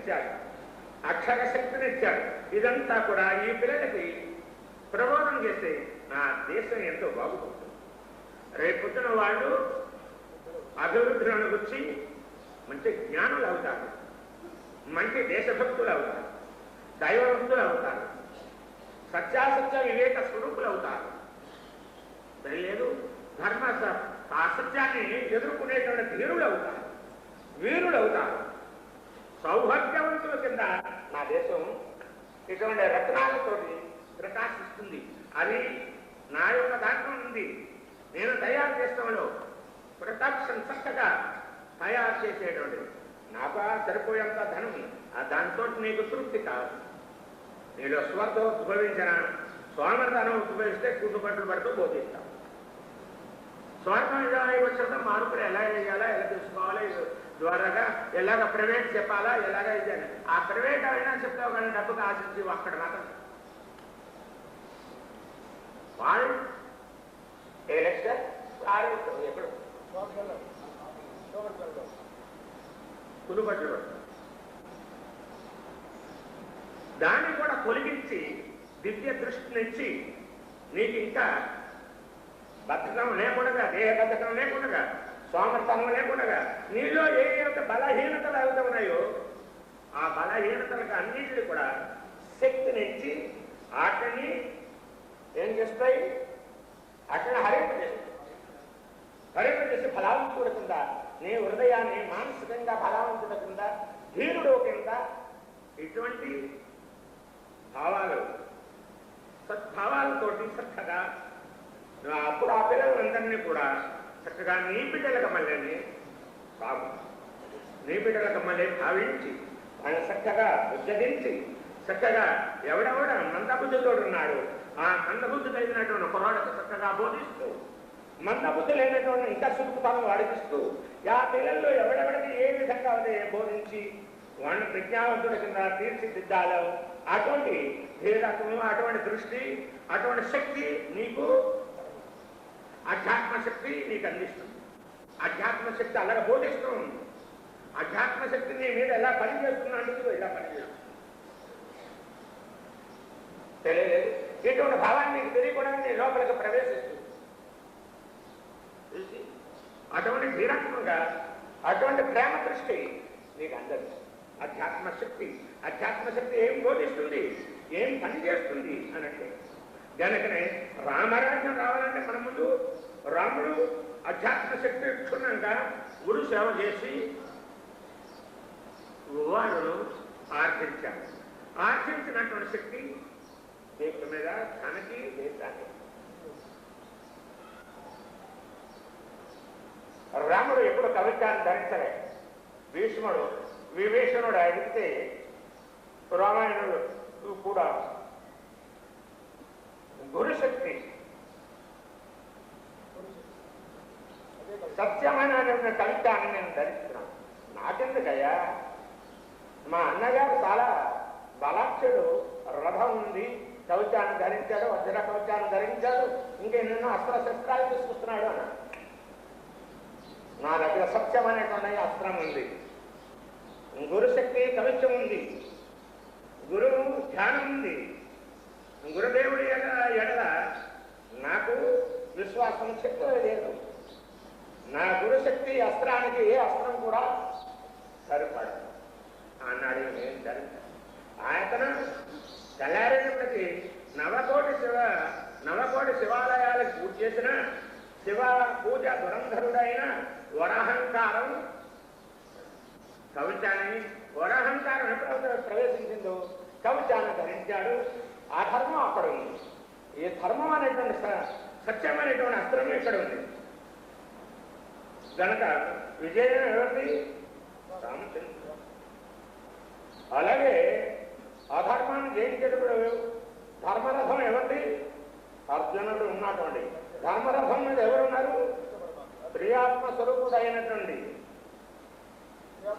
ఇచ్చాడు, అక్షర శక్తిని ఇచ్చాడు. ఇదంతా కూడా ఈ పిల్లలకి ప్రబోధం చేస్తే నా దేశం ఎంతో బాగుపడుతుంది. రేపొద్దున వాళ్ళు అభివృద్ధిని గురించి మంచి జ్ఞానులు అవుతారు, మంచి దేశభక్తులు అవుతారు, దైవభక్తులు అవుతారు, సత్యాసత్య వివేక స్వరూపులు అవుతారు. లేదు ధర్మ అసత్యాన్ని ఎదుర్కొనేటువంటి ధీరులు అవుతారు, వీరులు అవుతారు, సౌభాగ్యవంతుల కింద నా దేశం ఇటువంటి రత్నాలతోటి ప్రకాశిస్తుంది. అది నా యొక్క దాంట్లో ఉంది. నేను తయారు చేస్తాను ప్రొటెక్షన్ చక్కగా తయారు చేసేటువంటిది. నాకు సరిపోయేంత ధనం, ఆ దాంతో నీకు తృప్తి కాదు. నీలో స్వర్గం ఉద్భవించిన సోమర్థనం ఉద్భవిస్తే కుటుంబట్లు పడుతూ బోధిస్తాం. స్వర్గం వచ్చిన మార్పులు ఎలా వేయాలా, ఎలా తెలుసుకోవాలా, ద్వారాగా ఎలాగ ప్రైవేట్ చెప్పాలా, ఎలాగ ఇది అని. ఆ ప్రైవేట్ అయినా చెప్తావు కానీ డబ్బుకు ఆశించి అక్కడ మాత్రం వాళ్ళు ఏ లెక్చర్ ఎక్కడ కుదుబట్లు పడతారు. దాన్ని కూడా తొలగించి దివ్య దృష్టి నుంచి నీకు ఇంకా బద్ధకం లేకుండా, దేహ బద్ధకం లేకుండా, సోమర్థనం లేకుండా నీలో ఏ బలహీనతలు అవుతూ ఉన్నాయో ఆ బలహీనతలకు అన్నింటినీ కూడా శక్తినిచ్చి వాటిని ఏం చేస్తాయి, అట్లా హరింపజేసి ఫలావంతుడి కింద నీ హృదయాన్ని మానసికంగా ఫలావంతుడి కింద, ధీరుడు కింద ఇటువంటి భావాలు సద్భావాలతోటి చక్కగా అప్పుడు ఆ పిల్లలందరినీ కూడా చక్కగా నీ బిడ్డలకు మళ్ళీ బాగు నీ బిడ్డలకు మళ్ళీ భావించి ఆయన చక్కగా ఉద్యోగించి చక్కగా ఎవడెవడ మందబుద్ధితో ఉన్నాడు ఆ మందబుద్ధి కలిగినటువంటి కుర్రాళ్ళకు చక్కగా బోధిస్తూ, మందబుద్ధి లేనటువంటి ఇంకా సుఖతనం వాడిపిస్తూ, ఆ పిల్లల్లో ఎవడెవడికి ఏ విధంగా బోధించి వాళ్ళని ప్రజ్ఞావంతుడి కింద తీర్చిదిద్దాలో అటువంటి ధీరత్వం, అటువంటి దృష్టి, అటువంటి శక్తి నీకు అధ్యాత్మ శక్తి నీకు అందిస్తుంది. అధ్యాత్మ శక్తి అలాగ బోధిస్తూ ఉంది. అధ్యాత్మ శక్తి నీ మీద ఎలా పనిచేస్తున్నందుకు ఇలా పనిచేస్తుంది. తెలియలేదు ఇటువంటి భావాన్ని నీకు తెలియకుండా నీ లోపలికి ప్రవేశిస్తుంది. అటువంటి ధీరత్వంగా అటువంటి ప్రేమ దృష్టి నీకు అందదు. అధ్యాత్మ శక్తి ఏం బోధిస్తుంది, ఏం పని చేస్తుంది అన్నట్టు. కనుకనే రామరాజ్యం రావాలంటే మన ముందు రాముడు అధ్యాత్మ శక్తి ఇచ్చుకున్నాక గురు సేవ చేసి వాళ్ళను ఆర్జించారు. ఆర్జించినటువంటి శక్తి దేశం మీద తనకి దేశాన్ని. రాముడు ఎప్పుడు కవిత్వాన్ని ధరించలే. విభీషణుడు అడిగితే రామాయణుడు కూడా గురుశక్తి సత్యమైన కవిత్వాన్ని నేను ధరిస్తున్నాను. నాకెందుకయ్యా, మా అన్నగారు చాలా బలాక్షుడు, రథం ఉంది, కవచాన్ని ధరించాడు, వజ్ర కవచాన్ని ధరించాడు, ఇంకెన్నెన్నో అస్త్రశస్త్రాలు తీసుకొస్తున్నాడు అన్న. నా దగ్గర సత్యం అనేటువంటి అస్త్రం ఉంది, గురుశక్తి కవచం ఉంది, గురువు ధ్యానం ఉంది. గురుదేవుడి ఎడల నాకు విశ్వాసం శక్తి లేదు. నా గురుశక్తి అస్త్రానికి ఏ అస్త్రం కూడా సరిపడదు అన్నాడు. నేను ధరించాను. ఆయన తెల్లారేపటికి నవకోటి శివాలయాలకు పూజ చేసిన శివ పూజ దురంధరుడైన వరహంకారం కవచాన్ని, వరహంకారం ఎప్పుడైతే ప్రవేశించిందో కవచాన్ని ధరించాడు. ఆ ధర్మం అక్కడ ఉంది. ఈ ధర్మం అనేటువంటి సత్యం అనేటువంటి అస్త్రం ఇక్కడ ఉంది. కనుక విజయం ఎవరిది? రామచంద్రుడు. అలాగే అధర్మాన్ని జయించేటప్పుడు ధర్మరథం ఎవరిది? అర్జునుడు ఉన్నటువంటి ధర్మరథం మీద ఎవరున్నారు? ప్రియాత్మ స్వరూపుడు అయినటువంటి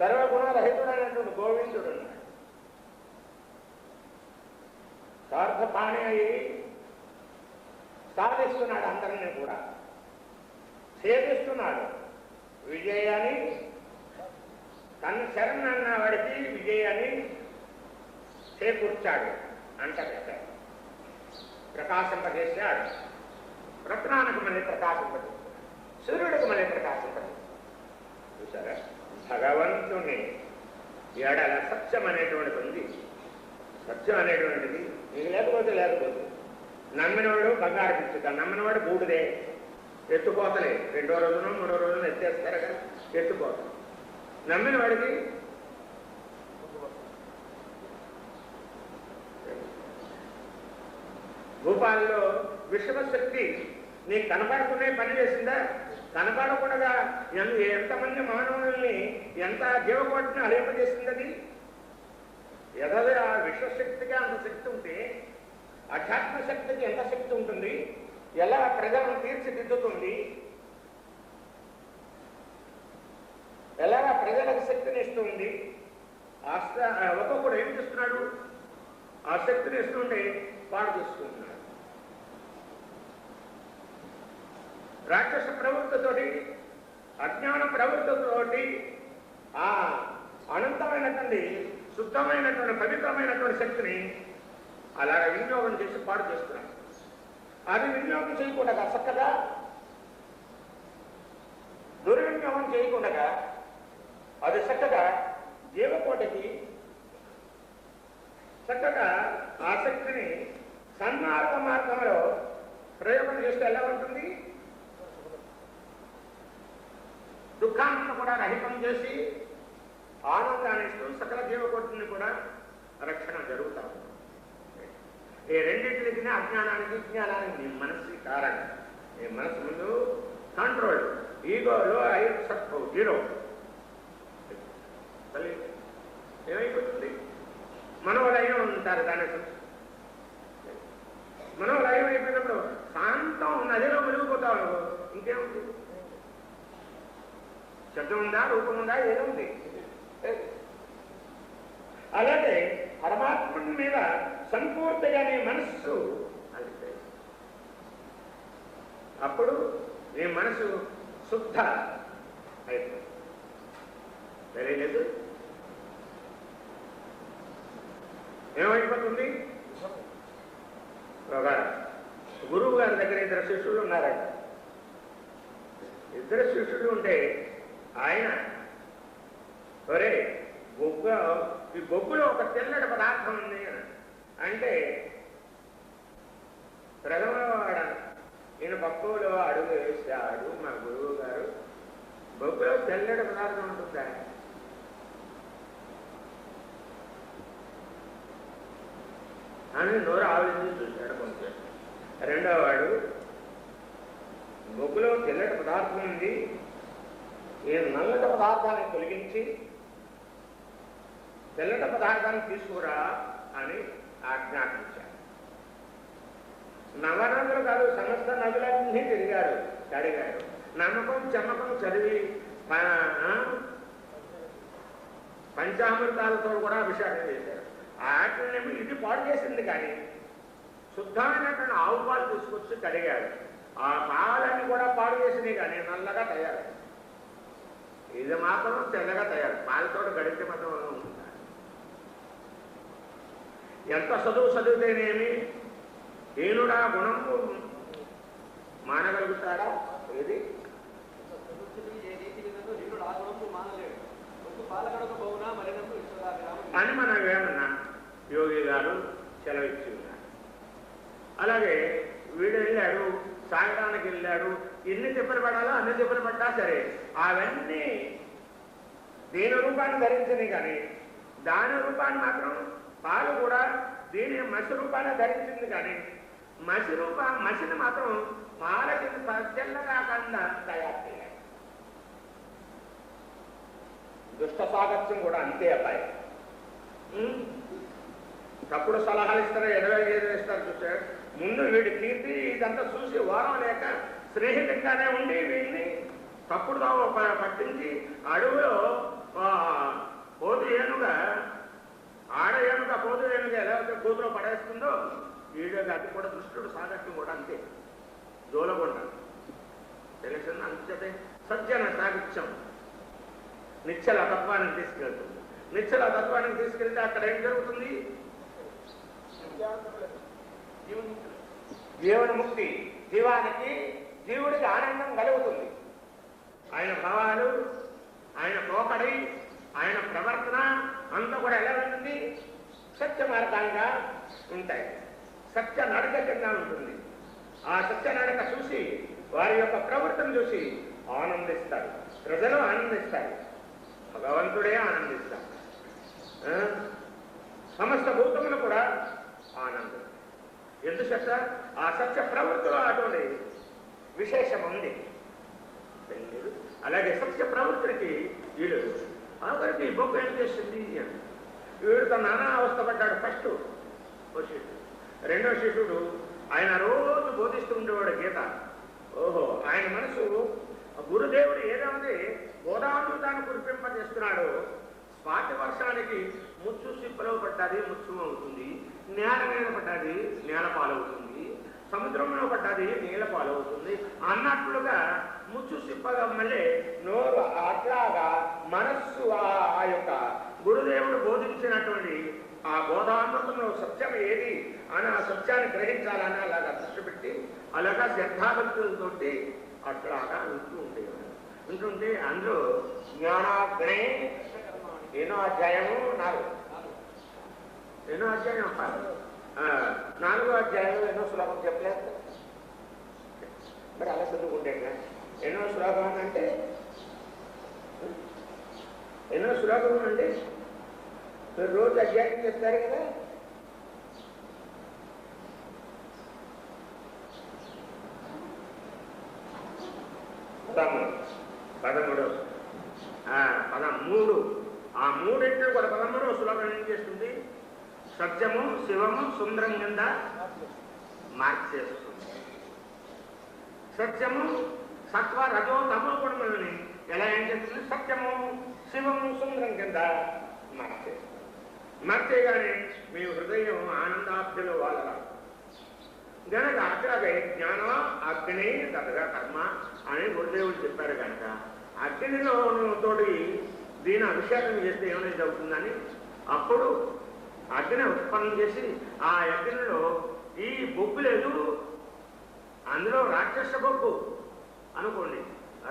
సర్వగుణరహితుడైనటువంటి గోవిందుడు ఉన్నాడు. స్వార్థపాణి అయి సాధిస్తున్నాడు, అందరినీ కూడా ఛేదిస్తున్నాడు. విజయాన్ని తన శరణన్న వాడికి విజయాన్ని చేకూర్చాడు అంట ప్రకాశింపజేశాడు. రత్నానికి మళ్ళీ ప్రకాశింపజేశాడు, సూర్యుడికి మళ్ళీ ప్రకాశింపజేశాడు. చూసారా, భగవంతుని ఎడల సత్యం అనేటువంటిది ఉంది. సత్యం అనేటువంటిది నీకు లేకపోతే లేకపోతే. నమ్మినవాడు బంగారు పిచ్చుతాడు, నమ్మినవాడు బూడిదే, ఎత్తుకోతలే. 2వ రోజునో 3వ రోజున ఎత్తేస్తారు కదా, ఎత్తుకోతలు. నమ్మిన వాడికి భూపాల్లో విశ్వశక్తి నీకు కనపడకుండా పని చేసిందా? కనపడకుండా ఎంతమంది మానవుల్ని, ఎంత జీవకోటిని అలింపజేసింది అది. ఎదది ఆ విశ్వశక్తికి అంత శక్తి ఉంటే అధ్యాత్మ శక్తికి ఎంత శక్తి ఉంటుంది? ఎలా ప్రజలను తీర్చిదిద్దుతుంది? ఎలా ప్రజలకు శక్తిని ఇస్తుంది? ఒక్కొక్కడు ఏం చేస్తున్నాడు? ఆ శక్తిని ఇస్తుంటే పాడు చేసుకుంటున్నాడు. రాక్షస ప్రవృత్తితోటి, అజ్ఞాన ప్రవృత్తితోటి ఆ అనంతమైనటువంటి, శుద్ధమైనటువంటి, పవిత్రమైనటువంటి శక్తిని అలాగ వినియోగం చేసి పాడు చేస్తున్నాడు. అది వినియోగం చేయకుండా చక్కగా, దుర్వినియోగం చేయకుండా అది చక్కగా జీవకోటికి చక్కగా ఆ శక్తిని సన్మార్గ మార్గంలో ప్రయోగం చేస్తే ఎలా ఉంటుంది? దుఃఖాన్ని కూడా రహితం చేసి ఆనందాన్ని ఇస్తూ సకల జీవకోటిని కూడా రక్షణ జరుగుతా ఉంది. ఈ రెండింటికి అజ్ఞానానికి, జ్ఞానానికి మనసు కారణం. ఈ మనసు ముందు కంట్రోల్, ఈగోలో సత్వ 0. ఏమైపోతుంది? మనోలయం ఉంటారు. దాని మనోలయం అయిపోయినప్పుడు శాంతం నదిలో మునిగిపోతావు. ఇంకేముంది? శబ్దం ఉందా, రూపం ఉందా, ఏముంది? అలాగే పరమాత్ముని మీద సంపూర్తిగా నీ మనస్సు అంటే అప్పుడు నీ మనసు శుద్ధ అయిపోతుంది. తెలియలేదు ఏమైపోతుంది? ఒక గురువు గారి దగ్గర 2 శిష్యులు ఉన్నారంట. 2 శిష్యులు ఉంటే ఆయన, ఒరే ఈ బొగ్గులో ఒక తెల్లటి పదార్థం ఉంది అంటే, ప్రథమవాడ ఈయన పక్కువలో అడుగు వేశాడు మా గురువు గారు. బొగ్గులో తెల్లటి పదార్థం ఉంటుందా అని నోరు ఆలోచించి చూశాడు కొంచెం. రెండవ వాడు, బొగ్గులో తెల్లటి పదార్థం ఉంది, ఈ నల్లటి పదార్థాన్ని తొలగించి తెల్లటి పదార్థాన్ని తీసుకురా అని ఆజ్ఞాపించాడు. నవనదులు కాదు, సమస్త నదులన్నీ తిరిగాడు, కడిగాడు. నమ్మకం చెమ్మకం చదివి పంచామృతాలతో కూడా అభిషేకం చేశారు. వాటిని ఇది పాడు చేసింది. కానీ శుద్ధమైనటువంటి ఆవు పాలు తీసుకొచ్చి కడిగాడు. ఆ పాలన్నీ కూడా పాడు చేసినాయి, కానీ నల్లగా తయారు. ఇది మాత్రం తెల్లగా తయారు. పాలతో గడితే మాత్రం ఉంటుంది. ఎంత చదివితేనేమి హీనుడా గుణము మానగలుగుతాడా? ఏది అని మనం ఏమన్నా యోగి గారు సెలవిచ్చి ఉన్నారు. అలాగే వీడు వెళ్ళాడు, సాగడానికి వెళ్ళాడు, ఎన్ని తిప్పలు పడాలో అన్ని తిప్పలు పడ్డా సరే అవన్నీ దీని రూపాన్ని ధరించింది. కానీ దాని రూపాన్ని మాత్రం పాలు కూడా దీని మసి రూపాన్ని ధరించింది. కానీ మసిని మాత్రం పాలకి తెల్లగా కాకుండా తయారు చేయాలి. దుష్ట సాగత్యం కూడా అంతే అబ్బాయి. తప్పుడు సలహాలు ఇస్తారు, 25 ఇస్తారు. చూసాడు ముందు వీడి కీర్తి ఇదంతా చూసి వారం లేక స్నేహితంగానే ఉండి వీడిని తప్పుడు పట్టించి అడవిలో పోతు ఏనుగా, ఆడ ఏనుగా పోతు ఏనుగా ఎలా అయితే కూతురు పడేస్తుందో వీడియోగా అది కూడా దుష్టుడు సాగత్యం కూడా అంతే. జోలగొండ తెలిసింది. అంతే సజ్జన సాగిత్యం నిశ్చల తత్వానికి తీసుకెళ్తుంది. నిశ్చల తత్వానికి తీసుకెళ్తే అక్కడ ఏం జరుగుతుంది? జీవన్ముక్తి, జీవానికి జీవుడికి ఆనందం కలుగుతుంది. ఆయన భావాలు, ఆయన పోకడి, ఆయన ప్రవర్తన అంతా కూడా ఎలా ఉంటుంది? సత్య మార్గాలుగా ఉంటాయి. సత్య నడక కింద ఉంటుంది. ఆ సత్య నడక చూసి వారి యొక్క ప్రవృత్తిని చూసి ఆనందిస్తారు. ప్రజలు ఆనందిస్తారు, భగవంతుడే ఆనందిస్తారు, సమస్త భూతములు కూడా ఆనందం. ఎందుచేత ఆ సత్య ప్రవృత్తిలో అటువంటి విశేషం ఉంది. అలాగే సత్య ప్రవృత్తికి వీడు ఆఖరికి బొక్క ఏం చేస్తుంది అని వీడితో నానా అవస్థపడ్డాడు. ఫస్ట్ ఓ శిష్యుడు, రెండో శిష్యుడు ఆయన రోజు బోధిస్తూ ఉండేవాడు గీత. ఓహో, ఆయన మనసు గురుదేవుడు ఏదైతే బోధామృతాన్ని కురిపింపజేస్తున్నాడో, స్వాతి వర్షానికి ముచ్చు సిప్పలో పడ్డది ముచ్చు అవుతుంది, నేల మీద పడ్డది నేల పాలవుతుంది, సముద్రంలో పడ్డది నీళ్ళ పాలవుతుంది అన్నట్లుగా ముచ్చు సిప్పగా మళ్ళీ నోరు అట్లాగా మనస్సు ఆ యొక్క గురుదేవుడు బోధించినటువంటి ఆ బోధామృతంలో సత్యం ఏది అని ఆ సత్యాన్ని గ్రహించాలని అలాగా దృష్టి పెట్టి అలాగా శ్రద్ధాభక్తులతోటి అట్లాగా ఉంటుంటే అందులో జ్ఞానాగ్నే ఎన్నో అధ్యాయము 4 ఎన్నో అధ్యాయం 4వ అధ్యాయం ఎన్నో శ్లోకం చెప్పలేదు మరి అలా చదువుకుంటే ఎన్నో శ్లోకం అంటే ఎన్నో శ్లోకం అంటే రోజు అధ్యాయం చెప్తారు కదా. పదమూడు ఆ మూడింటిని కూడా 13వ శ్లోకం ఏం చేస్తుంది? సత్యము శివము సుందరం కింద మార్చేస్తుంది. సత్యము సత్వ రజో తమో గుణములని ఎలా ఏం చేస్తుంది? సత్యము శివము సుందరం కింద మార్చేస్తుంది. మార్చేయగానే మీ హృదయం ఆనందాబ్దిలో వాళ్ళ గనక అట్లాగే జ్ఞాన అగ్ని తదగా కర్మ అని గురుదేవుడు చెప్పారు కనుక అగ్నిలో తోటి దీని అభిషేకం చేస్తే ఏమైనా అవుతుందని అప్పుడు అగ్ని ఉత్పన్నం చేసి ఆ అగ్నిలో ఈ బొగ్గు లేదు, అందులో రాక్షస బొగ్గు అనుకోండి,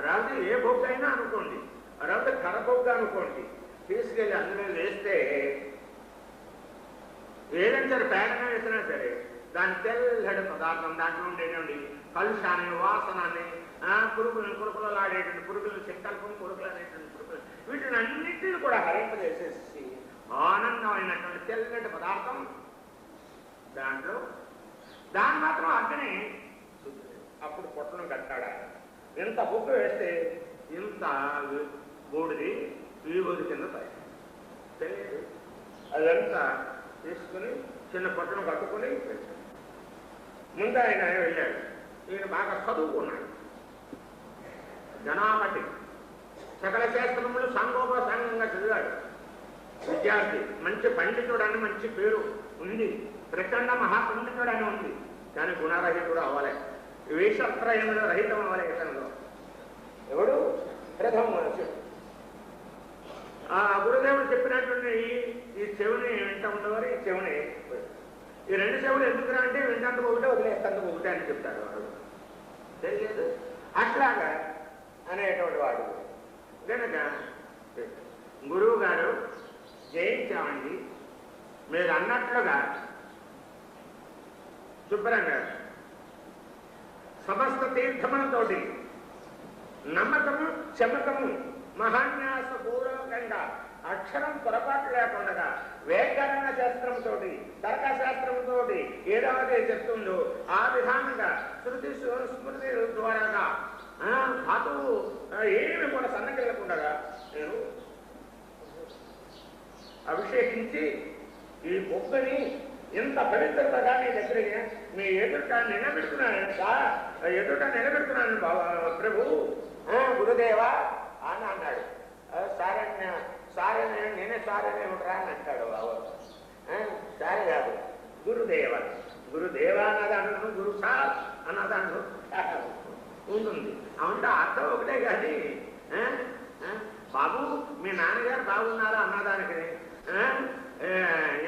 రాదు ఏ బొగ్గు అయినా అనుకోండి, రాదు కరబొగ్గు అనుకోండి, తీసుకెళ్ళి అందులో వేస్తే ఏదైనా సరే పేడన వేసినా సరే దాని తెల్లడి పదార్థం దాంట్లో ఉండేటువంటి కలుషాన్ని వాసనాన్ని పురుగులు ఆడేటువంటి పురుగులు సంకల్పం పురుగులు అనేటువంటి పురుగులు వీటిని అన్నింటినీ కూడా హరింపజేసేసి ఆనందమైనటువంటి తెల్లటి పదార్థం దాంట్లో దాన్ని మాత్రం అగ్ని అప్పుడు పొట్టను కట్టాడు. ఇంత బుక్కు వేస్తే ఇంత బూడిది వీబోది కింద తెలియదు. అదంతా తీసుకుని చిన్న పొట్టను కట్టుకుని ముందు ఆయన వెళ్ళాడు. ఈయన బాగా చదువుకున్నాడు, జనామటి సకల శాస్త్రములు సాంగోపసాంగంగా చదివాడు. విద్యార్థి మంచి పండితుడు అని మంచి పేరు ఉంది, ప్రచండ మహాపండితుడు అని ఉంది. కానీ గుణరహితుడు అవ్వలే, వేషత్రయములు రహితం అవ్వలే. ఇతనిలో ఎవడు? ప్రథమ మనుషుడు. ఆ గురుదేవుడు చెప్పినటువంటి ఈ చెవుని వింట ఉండవారు, ఈ చెవుని ఈ రెండు చెవులు ఎందుకురా అంటే వింటందుకు ఒకటే వదిలేస్తందుకు ఒకటే అని చెప్తాడు వాడు. తెలియదు అట్లాగా అనేటువంటి వాడు. కనుక గురువు గారు జయించామండి, మీరు అన్నట్లుగా శుభ్రంగా సమస్త తీర్థములతోటి నమ్మకము చమకము మహాన్యాస పూర్వకంగా అక్షరం పొరపాటు లేకుండా వ్యాకరణ శాస్త్రంతో తర్కశాస్త్రంతో ఏదైతే చెప్తుందో ఆ విధానంగా శృతి స్మృతి ద్వారాగా ధాతువు ఏమి కూడా సన్నగిల్లకుండా నేను అభిషేకించి ఈ బొగ్గని ఇంత పవిత్రతగా నీ దగ్గర మీ ఎదుట నిలబెడుతున్నాను బాబా ప్రభు గురుదేవా అని అన్నాడు. సారే నేనే సారనే ఉంటా అని అంటాడు బాబు. సారి కాదు, గురుదేవ. గురుదేవ అన్నదాంట్లో గురు సార్ అన్నదాంట్లో ఉంటుంది. అవుంటే అర్థం ఒకటే కానీ బాబు మీ నాన్నగారు బాగున్నారా అన్నదానికి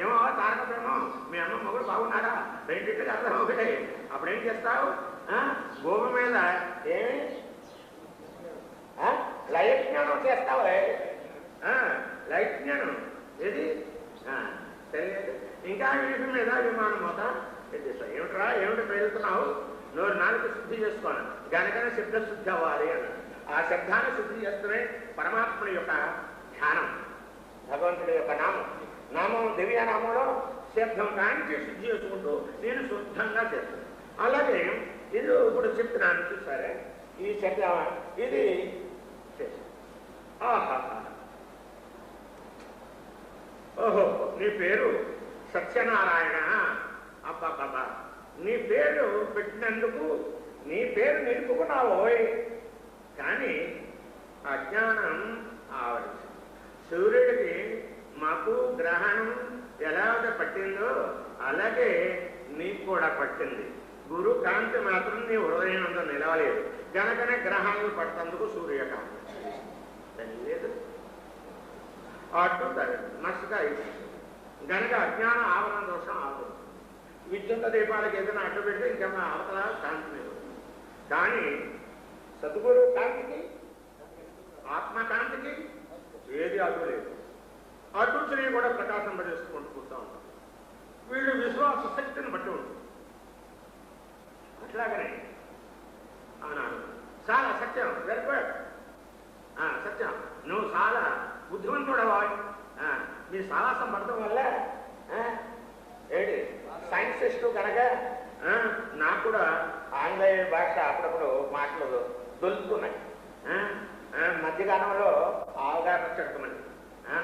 ఏమో తారక బ్రహ్మం మీ అమ్మ మొగుడు బాగున్నారు అలాగా రెండింటికి అర్థం ఒకటే. అప్పుడేం చేస్తావు? భూమి మీద ఏమి లయజ్ఞానం చేస్తావు. లయజ్ఞానం ఏది తెలియదు. ఇంకా వీటి మీద విమానం మొత్తం చేస్తావు. ఏమిట్రా ఏమిటి పేరుతున్నావు? నోరు నాలుగు శుద్ధి చేసుకోను గనకనే శబ్ద శుద్ధి అవ్వాలి అన్నాడు. ఆ శబ్దాన్ని శుద్ధి చేస్తూనే పరమాత్ముడి యొక్క ధ్యానం, భగవంతుడి యొక్క నామం దివ్యనామంలో శబ్దం కాంచి శుద్ధి చేసుకుంటూ నేను శుద్ధంగా చేస్తాను. అలాగే ఇది ఇప్పుడు చెప్తున్నాను చూసారే, ఈ శబ్దం ఇది ఆహా ఓహో నీ పేరు సత్యనారాయణ. అబ్బాబ్బా నీ పేరు పెట్టినందుకు నీ పేరు నిలుపుకున్నావోయ్. కానీ అజ్ఞానం ఆవరించింది. సూర్యుడికి మాకు గ్రహణం ఎలాగ పట్టిందో అలాగే నీకు కూడా పట్టింది. గురు కాంతి మాత్రం నీ హృదయంలో నిలవలేదు గనకనే గ్రహాలు పట్టేందుకు సూర్యకాంతి తెలియలేదు. అడ్డు నష్టగా అయిపోయింది గనక అజ్ఞాన ఆవరణ దోషం ఆవరించింది. విద్యుత్ దీపాలకు ఏదైనా అడ్డు పెడితే ఇంకేమో అవతల కాంతి కానీ సద్గురు కాంతికి ఆత్మకాంతికి ఏది అడ్డు లేదు. అడ్డుని కూడా ప్రకాశం పడేసుకుంటూ కూర్చో ఉంటాం. వీళ్ళు విశ్వాస శక్తిని బట్టి ఉంటుంది. అట్లాగనే అన్నాడు చాలా సత్యం వెరీ గుడ్ సత్యం నువ్వు చాలా బుద్ధిమంతుడవా. నీ సాహసం పడటం వల్ల ఏంటి సైన్సిస్టు కనుక నాకు కూడా ఆంగ్లేయ భాష అప్పుడప్పుడు మాటలు దొరుకుతున్నాయి. మధ్యకాలంలో అవగాహన చెడకమని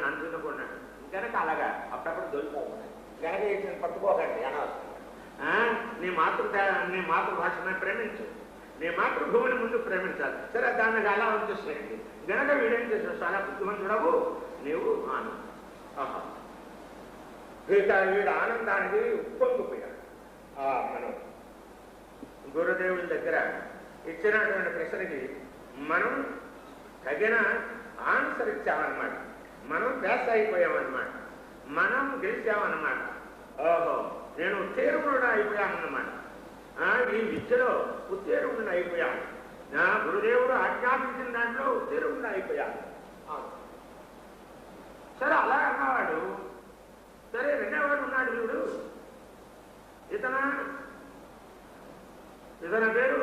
నన్ను తినకున్నాడు కనుక అలాగా అప్పుడప్పుడు దొరుకుతున్నాయి కనుక ఇచ్చిన పట్టుకోకండి అనవసరంగా. నీ మాతృభాషను ప్రేమించు, నీ మాతృభూమిని ముందు ప్రేమించాలి. సరే దాన్ని అలా వచ్చేసేయండి గనక వీడేం చేసాడు చాలా బుద్ధిమంతుడవు నీవు ఆనందం. ఇక వీడు ఆనందానికి ఉప్పొంగిపోయాడు. మనం గురుదేవుల దగ్గర ఇచ్చినటువంటి ప్రశ్నకి మనం తగిన ఆన్సర్ ఇచ్చామన్నమాట. మనం పాస్ అయిపోయామన్నమాట. మనం గెలిచామన్నమాట. ఓహో నేను ఉత్తీర్ణుడు అయిపోయామన్నమాట. ఈ విద్యలో ఉత్తీర్ణుడు అయిపోయాను. నా గురుదేవుడు ఆజ్ఞాపించిన దాంట్లో ఉత్తీర్ణుడు అయిపోయాను. సరే అలా అన్నవాడు సరే రెండవవాడు ఉన్నాడు వీడు. ఇతని పేరు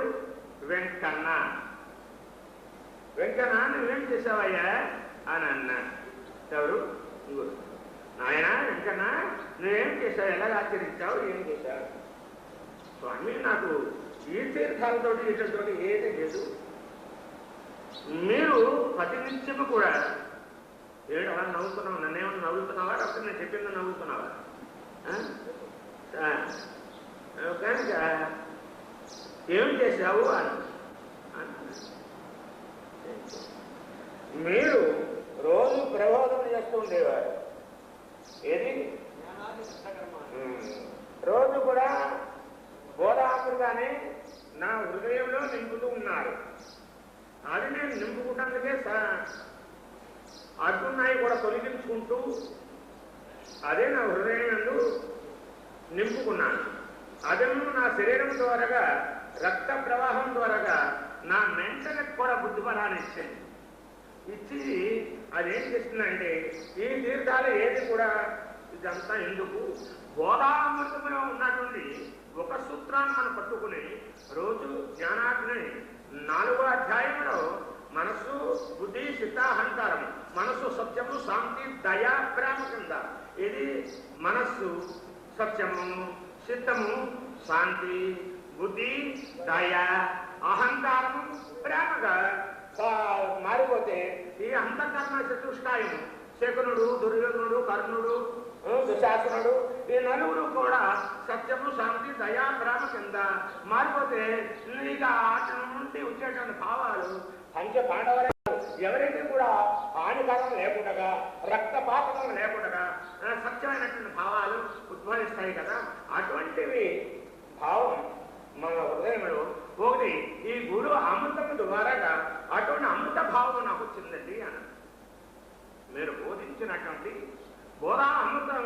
వెంకన్న. వెంకన్న నువ్వేం చేసావయ్యా అని అన్నా. ఎవరు? నాయన వెంకన్న నువ్వేం చేశావు, ఎలాగ ఆచరించావు, ఏం చేశావు? స్వామి నాకు ఈ తీర్థాలతో వీటితో ఏది లేదు. మీరు ప్రతి నిత్యము కూడా ఏడు అలా నవ్వుతున్నావు, నన్నేమన్నా నవ్వుతున్నావా అప్పుడు నేను చెప్పింది నవ్వుతున్నావా? కనుక ఏం చేశావు అని మీరు రోజు ప్రబోధం చేస్తూ ఉండేవారు. ఏది రోజు కూడా బోధామృతాన్ని నా హృదయంలో నింపుతూ ఉన్నారు. అది నేను నింపుకుంటానికే అడ్డున్నాయి కూడా తొలగించుకుంటూ అదే నా హృదయం నందు నింపుకున్నాను. అదేమో నా శరీరం ద్వారాగా రక్త ప్రవాహం ద్వారాగా నా మెంటలకు కూడా బుద్ధిబలాన్ని ఇచ్చింది. ఇచ్చి అదేం చేస్తుందంటే ఈ తీర్థాలు ఏది కూడా ఇదంతా ఎందుకు బోధామృతంలో ఉన్నటువంటి ఒక సూత్రాన్ని మనం పట్టుకుని రోజు జ్ఞానాగ్ని 4వ అధ్యాయంలో మనస్సు బుద్ధి చిత్త అహంకారం, మనస్సు సత్యము శాంతి దయ ప్రేమ కింద ఇది మనస్సు సత్యము చిత్తము శాంతి బుద్ధి దయ అహంకారము ప్రేమగా మారిపోతే ఈ అంతఃకరణ చతుష్టాయము శకునుడు దుర్యోధనుడు కర్ణుడు దుశాసనుడు ఈ నలుగురు కూడా సత్యము శాంతి దయా ప్రేమ కింద మారిపోతే ఇక ఆట నుండి వచ్చేటువంటి భావాలు పంచ పాండవులు ఎవరైతే కూడా హానికరం లేకుండా రక్తపాతం లేకుండా సత్యమైనటువంటి భావాలు ఉద్భవిస్తాయి కదా. అటువంటివి భావం మన హృదయంలో ఒకటి ఈ గురు అమృతం ద్వారాగా అటువంటి అమృత భావం నాకు వచ్చిందండి అని మీరు బోధించినటువంటి బోధా అమృతం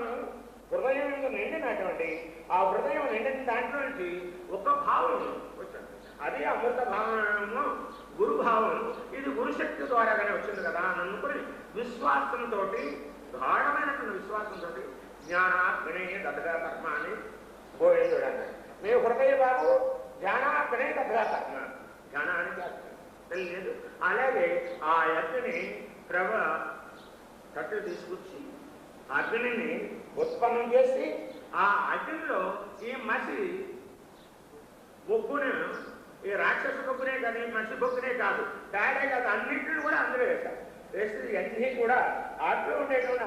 హృదయం నిండిన నిండినటువంటి ఆ హృదయం నిండిన దాంట్లో నుంచి ఒక భావం వచ్చింది. అది అమృత భావము, గురుభావం. ఇది గురుశక్తి ద్వారాగానే వచ్చింది కదా అని అనుకుని విశ్వాసంతో, గాఢమైనటువంటి విశ్వాసంతో జ్ఞానాగ్నే దదగా కర్మ అని గోవిందుడు అన్నాడు. మీ హృదయ బాబు జ్ఞానాగ్నే దదగా కర్మ, జ్ఞానానికి తెలియదు. అలాగే ఆ అగ్ని తట్లు తీసుకొచ్చి అగ్నిని ఉత్పన్నం చేసి ఆ అగ్నిలో ఈ మసి బొగ్గును, ఈ రాక్షస బొగ్గునే కానీ మసి బొగ్గునే కాదు, తేడా కాదు, అన్నింటిని కూడా అందులో వేశారు. వేసి అన్నీ కూడా అట్లు ఉండేటువంటి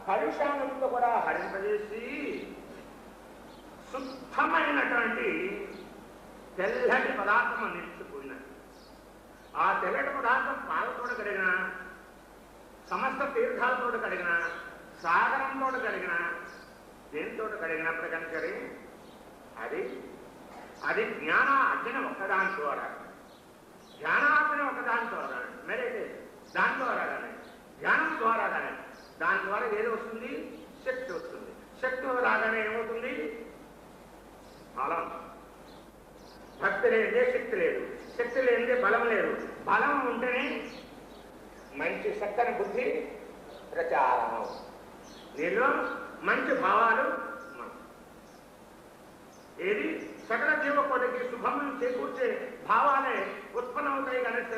కలుషానంతో కూడా హరింపజేసి శుద్ధమైనటువంటి తెల్లటి పదార్థం నిలిచిపోయినది. ఆ తెల్లటి పదార్థం పాలతో కడిగిన, సమస్త తీర్థాలతో కడిగిన, సాగరంతో కడిగిన, దేనితో కడిగినప్పుడు సరే అది జ్ఞాన అర్జున ఒక్కదాని ద్వారా, జ్ఞానార్జున ఒక్కదాని ద్వారా, మరైతే దాని ద్వారా కానీ, జ్ఞానం ద్వారా కానీ, దాని ద్వారా ఏది వస్తుంది? శక్తి వస్తుంది. శక్తి రాగానే ఏమవుతుంది? బలం. భక్తి లేనిదే శక్తి లేదు, శక్తి లేనిదే బలం లేదు, బలం ఉంటేనే మంచి చక్కని బుద్ధి ప్రచారం, దీనిలో మంచి భావాలు, ఏది సకల జీవకోటికి శుభములు చేకూర్చే భావాలే ఉత్పన్నమవుతాయి. కనుక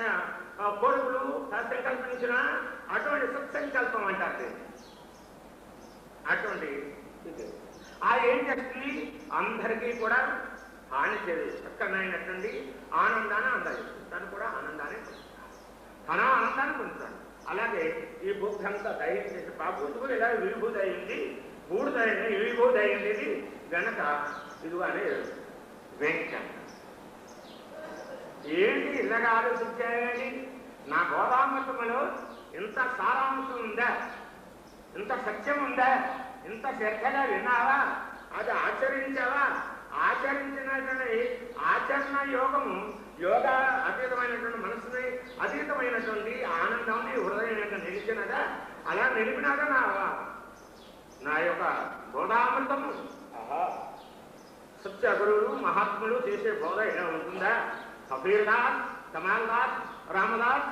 కోరికలు సంకల్పించిన అటువంటి సత్సంకల్పం అంటారు. అటువంటి ఆ ఏం చేస్తుంది? అందరికీ కూడా హాని చేయదు, చక్కనైనటువంటి ఆనందాన్ని అందజేస్తుంది. తను కూడా ఆనందాన్ని పొందుతాడు, తన ఆనందాన్ని పొందుతాడు. అలాగే ఈ బుద్ధి అంతా దయ్యం చేసి పాపూతుకు ఇలా విభూతి అయింది, బూడిదైంది, విభూతి అయింది గనక ఇదిగో అనే వెంకట ఏంటి ఇలాగా ఆలోచించాయని? నా గోదామృతములో ఇంత సారాంశం ఉందా, ఇంత సత్యం ఉందా, ఇంత శ్రద్ధగా విన్నావా, అది ఆచరించావా? ఆచరించినటువంటి ఆచరణ యోగము, యోగా అతీతమైనటువంటి మనసుని, అతీతమైనటువంటి ఆనందాన్ని హృదయం నిలిచినదా? అలా నిలిపినాదా నా యొక్క బోధామృతము? సత్య గురువులు మహాత్ములు చేసే బోధ ఇలా ఉంటుందా? కబీర్ దాస్, కమాల్ దాస్, రామదాస్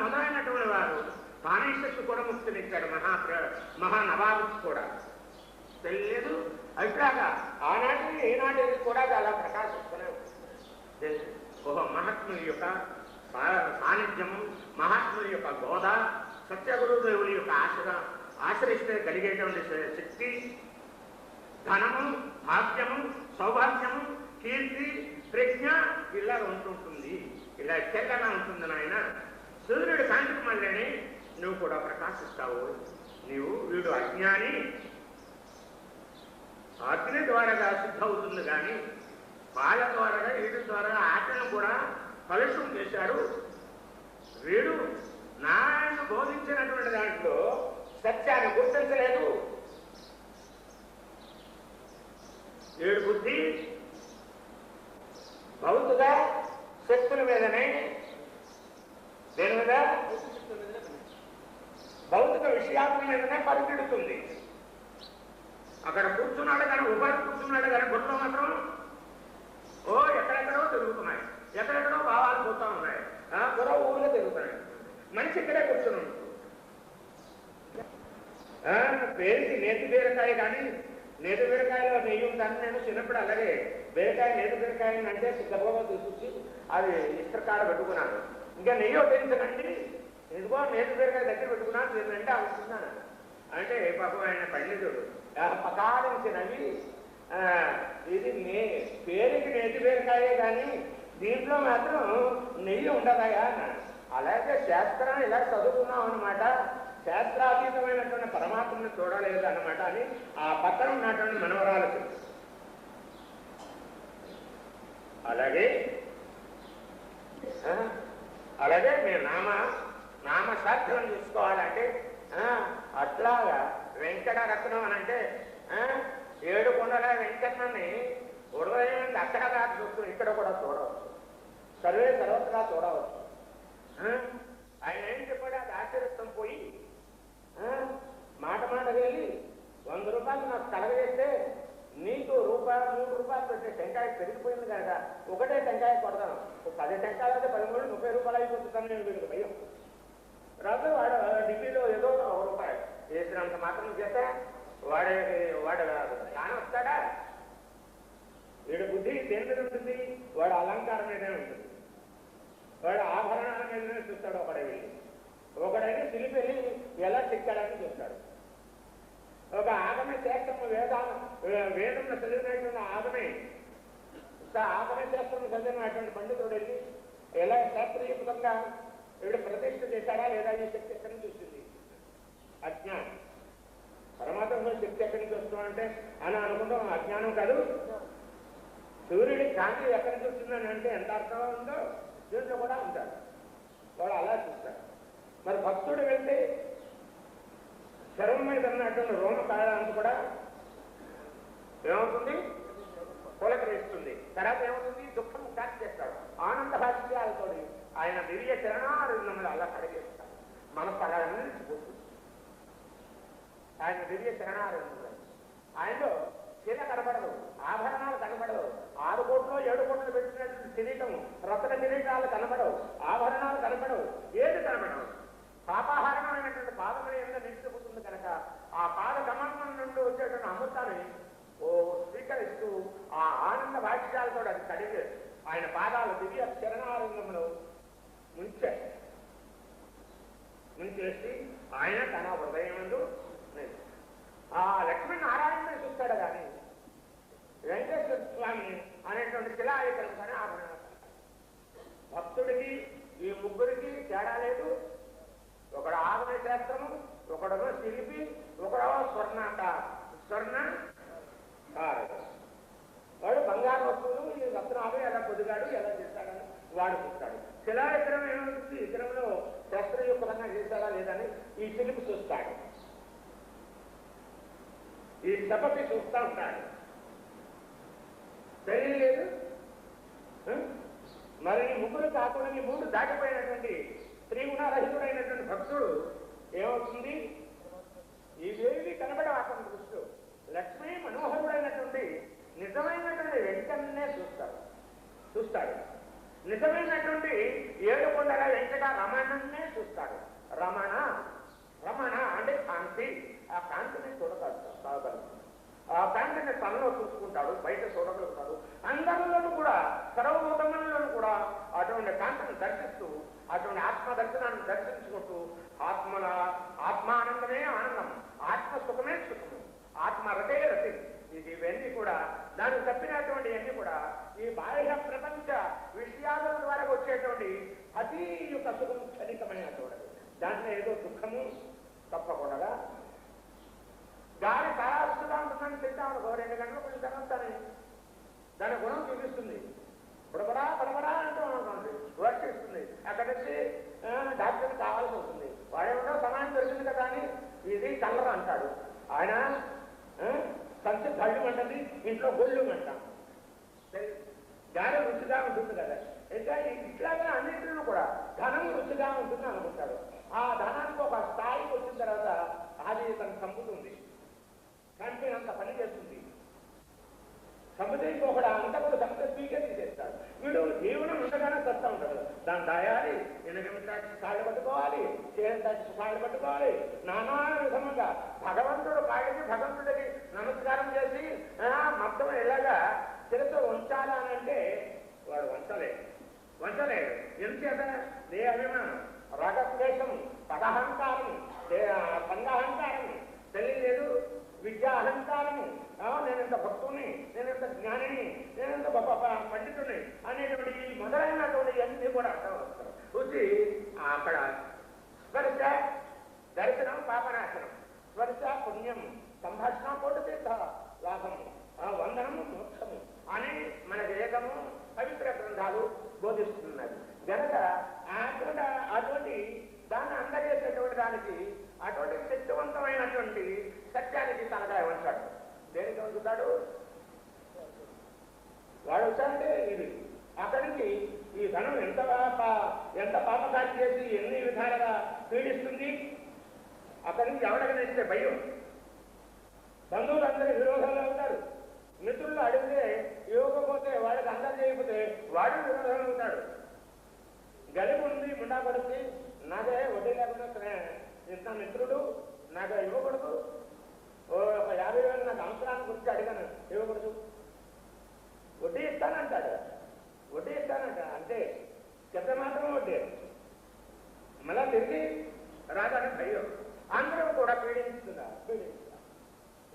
మొదలైనటువంటి వారు పానీశక్తి కూడా ముక్తినిచ్చాడు, మహానవాబుకి కూడా తెలియదు. అట్లాగా ఆనాటి ఈనాటికి కూడా అలా ప్రకాశిస్తూనే ఉంటుంది. ఓహో, మహాత్ముల యొక్క సాన్నిధ్యము, మహాత్ముల యొక్క బోధ, సత్యగురుదేవుని యొక్క ఆశ్రయిస్తే కలిగేటువంటి శక్తి, ధనము, భాగ్యము, సౌభాగ్యము, కీర్తి, ప్రజ్ఞ ఇలా ఉంటుంటుంది. ఇలా తెల్లగా ఉంటుంది నాయన. సూర్యుడు కాంతికి మళ్ళీ నువ్వు కూడా ప్రకాశిస్తావు. వీడు అజ్ఞాని, అగ్ని ద్వారా సిద్ధ అవుతుంది కానీ పాల ద్వారా, వీటి ద్వారా ఆచరణ కూడా కలుషం చేశాడు. వీడు నాయన బోధించినటువంటి దాంట్లో సత్యాన్ని గుర్తించలేదు. ఏడు బుద్ధి భౌతిక శక్తుల మీదనే, దేని మీద? భౌతిక విషయాల మీదనే పరిగెడుతుంది. అక్కడ కూర్చున్నాడు కానీ, ఉపాధి కూర్చున్నాడు కానీ గుట్లో మాత్రం ఎక్కడెక్కడో తిరుగుతున్నాయి, ఎక్కడెక్కడో భావాలు పోతా ఉన్నాయి, గుర్ర ఊళ్ళో తిరుగుతున్నాయి. మనిషి ఇక్కడే కూర్చుని ఉంటుంది. పేరుకి నేతి బీరకాయ కానీ, నేతి బీరకాయలో నెయ్యి ఉంటాను. నేను చిన్నప్పుడు అలాగే బీరకాయ, నేతి బీరకాయ అంటే గర్భంగా తీసుకొచ్చి అది ఇస్త్రకాడ పెట్టుకున్నాను. ఇంకా నెయ్యి ఉపయోగించకండి, ఇదిగో నేతి బీరకాయ దగ్గర పెట్టుకున్నాను, నేనంటే అనుకున్నాను. అంటే పాపం ఆయన పండితుడు పకాడించినవి, ఇది పేరుకి నేతి బీరకాయే కానీ దీంట్లో మాత్రం నెయ్యి ఉండదాయా అన్నాడు. అలాగే శాస్త్రాన్ని ఇలా చదువుకున్నాం అనమాట, శాస్త్రాతీతమైనటువంటి పరమాత్మని చూడలేదు అన్నమాట అని ఆ పక్కన ఉన్నటువంటి మనవరాలు తెలుసు. అలాగే మేము నామశాస్త్రం చూసుకోవాలంటే అట్లాగా వెంకట రత్నం అని అంటే 7 కొండల వెంకటని హృదయం అక్కడ కాదు చూసుకుని ఇక్కడ కూడా చూడవచ్చు, సర్వత్రా చూడవచ్చు. ఆయన ఏం చెప్పాడు? అది ఆచరిస్తాం పోయి మాట వెళ్ళి 100 రూపాయలు నాకు కలగజేస్తే రూపాయలు పెట్టే టెంకాయ పెరిగిపోయింది కనుక ఒకటే టెంకాయ కొడతాను. 10 టెంకాయలు అయితే 13 30 రూపాయలు అయిపోతుందని నేను వీడికి భయం. రాదు వాడు డిగ్రీలో ఏదో 1 రూపాయి వేసినంత మాత్రం చేస్తే వాడు తాను వస్తాడా? వీడి బుద్ధి దేని మీద ఉంటుంది? వాడు అలంకారం మీదనే ఉంటుంది, వాడు ఆభరణాల మీదనే చూస్తాడు. ఒకడైనా సిలిపెళ్ళి ఎలా చెక్కాడని చూస్తాడు. ఒక ఆగమ శాస్త్రము వేదంలో చదివినటువంటి ఆగమ శాస్త్రం చదివినటువంటి పండితుడు వెళ్ళి ఎలా శాస్త్రీయంగా వీడు ప్రతిష్ఠ చేశాడా లేదా ఈ శక్తి ఎక్కడి నుంచి వస్తుంది? అజ్ఞానం. పరమాత్మ శక్తి ఎక్కడి నుంచి వస్తుందంటే అని అనుకుంటాం, అజ్ఞానం కాదు. సూర్యుడి కాంతి ఎక్కడి నుంచి వస్తుందని అంటే ఎంత అర్థం ఉందో దీంట్లో కూడా ఉంటాడు. వాడు అలా చూస్తాడు. మరి భక్తుడు వెళ్తే శరం మీద ఉన్నటువంటి రోమ కాయడానికి కూడా ఏమవుతుంది? పులకరిస్తుంది. తర్వాత ఏమవుతుంది? దుఃఖం కాచి చేస్తాడు. ఆనంద భాష్యాలతో ఆయన దివ్య చరణారవిందములు అలా కడిగేస్తాడు. మన పరాన్ని పోతుంది ఆయన దివ్య చరణారవిందములు. ఆయనలో చీల కనబడదు, ఆభరణాలు కనబడవు, 6 కోట్లు 7 కోట్లు పెట్టినటువంటి కిరీటము, రత్న కిరీటాలు కనబడవు, ఆభరణాలు కనబడవు, ఏది కనబడవు. పాపాహారమైనటువంటి పాదముల ఎంత నిలిచిపోతుంది కనుక ఆ పాద కమలం నుండి వచ్చేటువంటి అమృతాన్ని స్వీకరిస్తూ ఆ ఆనంద భాష్యాలతో అది కడిగి ఆయన పాదాలు దివ్య చరణారంగంలో ముంచేసి ఆయన తన హృదయమందు ఆ లక్ష్మీనారాయణ చూస్తాడు. కానీ వెంకటేశ్వర స్వామి అనేటువంటి శిలాయుతం కానీ ఆభరణ భక్తుడికి ఈ ముగ్గురికి తేడా లేదు. ఒకడు ఆగమ శాస్త్రము, ఒకడో శిల్పి, ఒకడో స్వర్ణ వాడు బంగారు వస్తువులు ఈ రత్నాలు ఎలా పొదిగాడు ఎలా చేస్తాడని వాడు చూస్తాడు. శిలా విగ్రహం ఏమవుతుంది? విగ్రహంలో శాస్త్రయుక్తంగా చేశాడా లేదని ఈ శిల్పి చూస్తాడు, ఈ సభకి చూస్తూ ఉంటాడు. తెలియలేదు. మరి ముగ్గురు కాకుండా ఈ 3 దాటిపోయినటువంటి త్రిగుణరహితుడైనటువంటి భక్తుడు ఏమవుతుంది? ఈ దేవి కనబడే అతని దృష్టిలో లక్ష్మీ మనోహరుడైనటువంటి నిజమైనటువంటి వెంకటనే చూస్తాడు. నిజమైనటువంటి 7 కొండల వెంకట రమణన్నే చూస్తాడు. రమణ అంటే కాంతి. ఆ కాంతిని చూడగలుగుతాడు. ఆ కాంతిని తనలో చూసుకుంటాడు, బయట చూడగలుగుతాడు. అందరిలోనూ కూడా సర్వభూతములను కూడా అటువంటి కాంతిని దర్శిస్తూ అటువంటి ఆత్మ దర్శనాన్ని దర్శించుకుంటూ ఆత్మానందమే ఆనందం, ఆత్మ సుఖమే సుఖము, ఆత్మ రతే రతి. ఇవన్నీ కూడా దానికి తప్పినటువంటి అన్ని కూడా ఈ బాహ్య ప్రపంచ విషయాల ద్వారా వచ్చేటువంటి అతి యొక్క సుఖం క్షణికమైన చూడదు. దాంట్లో ఏదో దుఃఖము తప్పకుండా గాలి తయారుగా ఉంటుందని తింటాము. 2 గంటలు కొంచెం తర్వాత దాని గుణం చూపిస్తుంది. బడబడా అంటూ ఉంటుంది, వర్షిస్తుంది. అక్కడి నుంచి డాక్టర్ కావాల్సి వస్తుంది. వాడేమో సమయం దొరికింది కదా అని ఇది కలర్ అంటాడు. ఆయన సంచి కళ్ళు అంటది, ఇంట్లో గొళ్ళు అంటాం. గాలి రుచిగా ఉంటుంది కదా. ఇంకా ఇట్లాగే అన్నింటిలో కూడా ధనం రుచిగా ఉంటుంది అనుకుంటాడు. ఆ ధనానికి ఒక స్థాయికి వచ్చిన తర్వాత అది తనకు చంపుతుంది, చంపినంత పని చేస్తుంది. సముద్రికి ఒకడు అంతకుడు సంపద స్వీకరించేస్తాడు. వీడు జీవనం ఉండగానే సత్తా ఉంటాడు. దాన్ని దాయాలి, ఎనగమిటాచి కాళ్ళు పట్టుకోవాలి, చేయంతాచి కాళ్ళు పట్టుకోవాలి. నానా విధముగా భగవంతుడు కాళ్ళకి భగవంతుడికి నమస్కారం చేసి మొత్తం ఎలాగా శిరస్సు ఉంచాలా అని అంటే వాడు వంచలేడు. ఎందుచేత దే అభిమానం, రాగద్వేషం, పదహంకారం, సంఘాహంకారం తెలియలేదు, విద్యా అహంకారము, నేనెంత భక్తుని, నేనెంత జ్ఞానిని, నేనెంత పండితుని అనేటువంటి మొదలైనటువంటి అన్ని కూడా అర్థం వస్తారు. వచ్చి అక్కడ స్పర్శ దర్శనం పాపనాశనం, స్పర్శ పుణ్యం, సంభాషణ కోటి తీర్థ లాభము, వందనము మోక్షము అని మన వేదము పవిత్ర గ్రంథాలు బోధిస్తున్నది. కనుక అటువంటి దాన్ని అందజేసేటువంటి దానికి అటువంటి శక్తివంతమైనటువంటి సత్యానికి తలకాయ వంచాడు. దేనికి వంచుతాడు? వాడు వచ్చాడంటే ఇది అక్కడికి ఈ ధనం ఎంత పాపకాలు చేసి ఎన్ని విధాలుగా పీడిస్తుంది. అక్కడి నుంచి ఎవరికైనా ఇస్తే భయం, చేయకపోతే వాడు విరోధం అవుతాడు. గలిపి ఉంది ముండా కొడుకు నాకే వడ్డీ లేకుండా ఇంత మిత్రుడు నాకు ఇవ్వకూడదు, ఒక 50,000 నాకు అవసరాన్ని గురించి అడిగాను, ఇవ్వకూడదు, వడ్డీ ఇస్తానంటాడు, వడ్డీ ఇస్తానంట అంతే, చెత్త మాత్రం వడ్డీ. మళ్ళా తిరిగి రాగానే భయం, అందరూ కూడా పీడించుతున్నారు.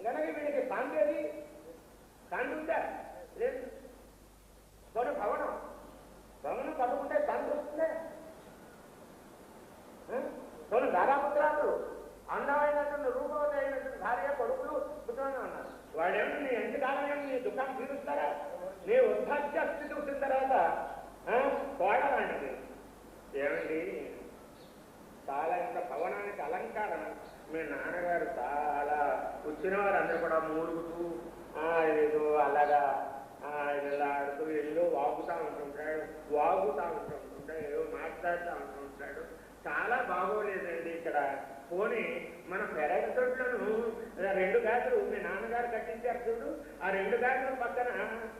కనుక వీడికి శాంతి అది శాంతి ఉందా లేదు. కొన్ని భవనం కట్టుకుంటే శాంతి వస్తుందే. కొన్ని దారాపుత్రాలు అందమైనటువంటి రూపవతి అయినటువంటి భార్య కొడుకులు పుత్రులు ఉన్నారు. వాడేమో నీ ఎంతకాలం నీ దుఃఖాన్ని తీరుస్తారా? నీ వృద్ధాప్య స్థితి వచ్చిన తర్వాత కోడలాంటిది ఏమండి చాలా ఇంత భవనానికి అలంకారం. మీ నాన్నగారు చాలా వచ్చిన వారు అందరూ కూడా మూలుగుతూ ఏదో అలాగా ఇలా ఆడుతూ ఇల్లు వాగుతూ ఉంటుంటాడు, ఏదో మాట్లాడుతూ ఉంటుంటాడు. చాలా బాగోలేదండి ఇక్కడ. పోనీ మన పెరటి తొట్లను 2 గాజులు మీ నాన్నగారు కట్టించారు చూడు, ఆ 2 గాజుల పక్కన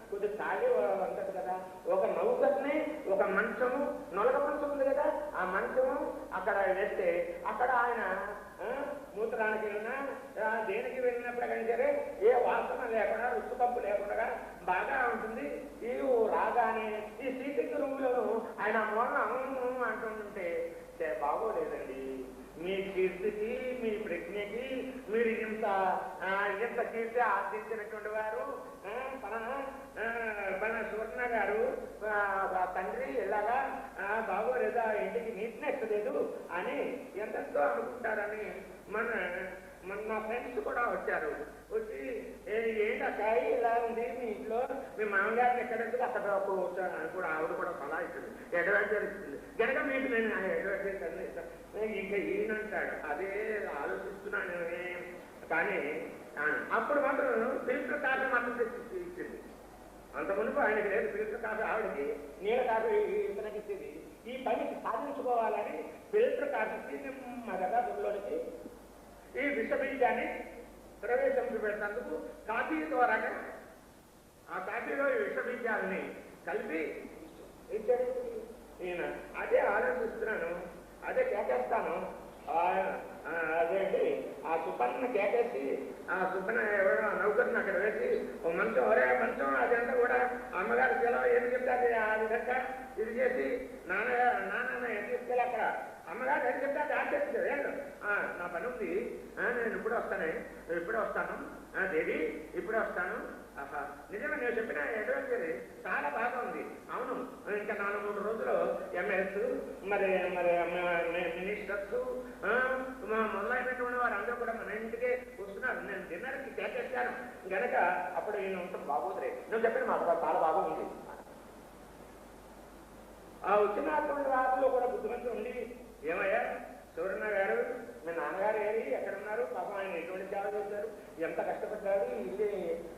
కొద్ది ఖాళీ ఉంటుంది కదా, ఒక నౌకర్ని ఒక మంచము నొలక మంచం ఉంది కదా, ఆ మంచము అక్కడ వేస్తే అక్కడ ఆయన మూత్రానికి వెళ్ళినా దేనికి వెళ్ళినప్పుడు సరే ఏ వాసన లేకుండా రుచి కంపు లేకుండా బాగా ఉంటుంది. ఈ రాగానే ఈ సీటింగ్ రూమ్లోను ఆయన మూలన అంటుంటే బాగోలేదండి. మీ కీర్తికి మీ ప్రజ్ఞకి మీరు ఇంత కీర్తి ఆర్జించినటువంటి వారు మన సువర్ణ గారు తండ్రి ఇలాగా బాగోలేదా, ఇంటికి నీట్నెస్ లేదు అని ఎంతెంతో అనుకుంటారని నా ఫ్రెండ్స్ కూడా వచ్చారు. వచ్చి ఏంటక్కాయ ఇలా ఉంది మీ ఇంట్లో, మీ మామగారిని ఎక్కడెక్కడ అక్కడ కూర్చోని కూడా ఆవిడ కూడా సలహా ఇస్తుంది, అడ్వాంటేజ్ ఇస్తుంది కనుక మీకు నేను అడ్వాంటేజ్ అన్నీ ఇస్తాను. ఇంకా ఈయనంటాడు అదే ఆలోచిస్తున్నాను కానీ అప్పుడు మాత్రం ఫిల్టర్ కాఫీ మాత్రం తెచ్చి ఇచ్చింది. అంత మునుపు ఆయనకి లేదు ఫిల్టర్ కాఫీ, ఆవిడకి నీళ్ళ కాఫీ ఇతనికి ఇచ్చేది. ఈ పనికి సాధించుకోవాలని ఫిల్టర్ కాఫీ మా గదాదుల్లోనికి ఈ విషబీజాన్ని ప్రవేశించబెట్టేందుకు కాఫీ ద్వారాగా ఆ కాఫీలో ఈ విషబీజాలని కలిపి ఇచ్చాడు ఈయన. అదే ఆలోచిస్తున్నాను, అదే కేకేస్తాను. అదేంటి ఆ సుపన్న కేకేసి ఆ సుపన్న ఎవరో నౌకర్ని అక్కడ వేసి ఓ మంచం ఒరే మంచం అదంతా కూడా అమ్మగారి సెలవు ఏం చెప్తాది ఆ విధంగా ఇది చేసి నాన్న ఏం తీసుకెళ్ళి అక్కడ అమ్మగారు ఏం చెప్తే అది ఆచేస్తుంది. నా పని ఉంది, నేను ఇప్పుడే వస్తాను దేవి ఇప్పుడే వస్తాను. ఆహా నిజమే నేను చెప్పిన అడ్వెంచర్ చాలా బాగా ఉంది. అవును ఇంకా 4-3 రోజులు ఎమ్మెల్యేస్ మరి మినిస్టర్స్ మొదలైనటువంటి వారు అందరూ కూడా మన ఇంటికే వస్తున్నారు. నేను డిన్నర్కి కేకేస్తాను గనక అప్పుడు ఈయన ఉంటాం బాగోదురే. నువ్వు చెప్పిన మాట చాలా బాగుంది. ఆ వచ్చినటువంటి వారిలో కూడా బుద్ధిమంతులు ఉండి ఏమయ్యా సూర్యన్న గారు మీ నాన్నగారు ఏరి ఎక్కడున్నారు, పాపం ఆయన ఎటువంటి సేవ చేశారు, ఎంత కష్టపడ్డారు,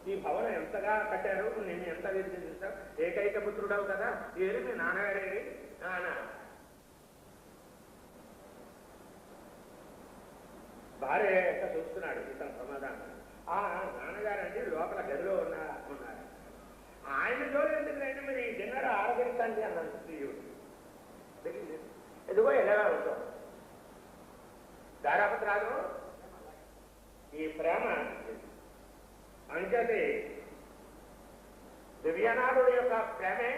ఈ భవనం ఎంతగా కట్టారు, నేను ఎంత చేశారు, ఏకైక పుత్రుడవు కదా ఏరి మీ నాన్నగారు ఏరి భార్య ఎంత చూస్తున్నాడు ఇతను సమాధానం. నాన్నగారంటే లోపల గదిలో ఉన్నారు. ఆయన జోలు ఎందుకంటే మీరు ఈ డిన్నర్ ఆరగించండి అన్నాడు స్త్రీయుడు. ఎదుగో ఎలా ఉంటాం దారాపత్రాలు ఈ ప్రేమ అంచేది దివ్యనాథుడి యొక్క ప్రేమే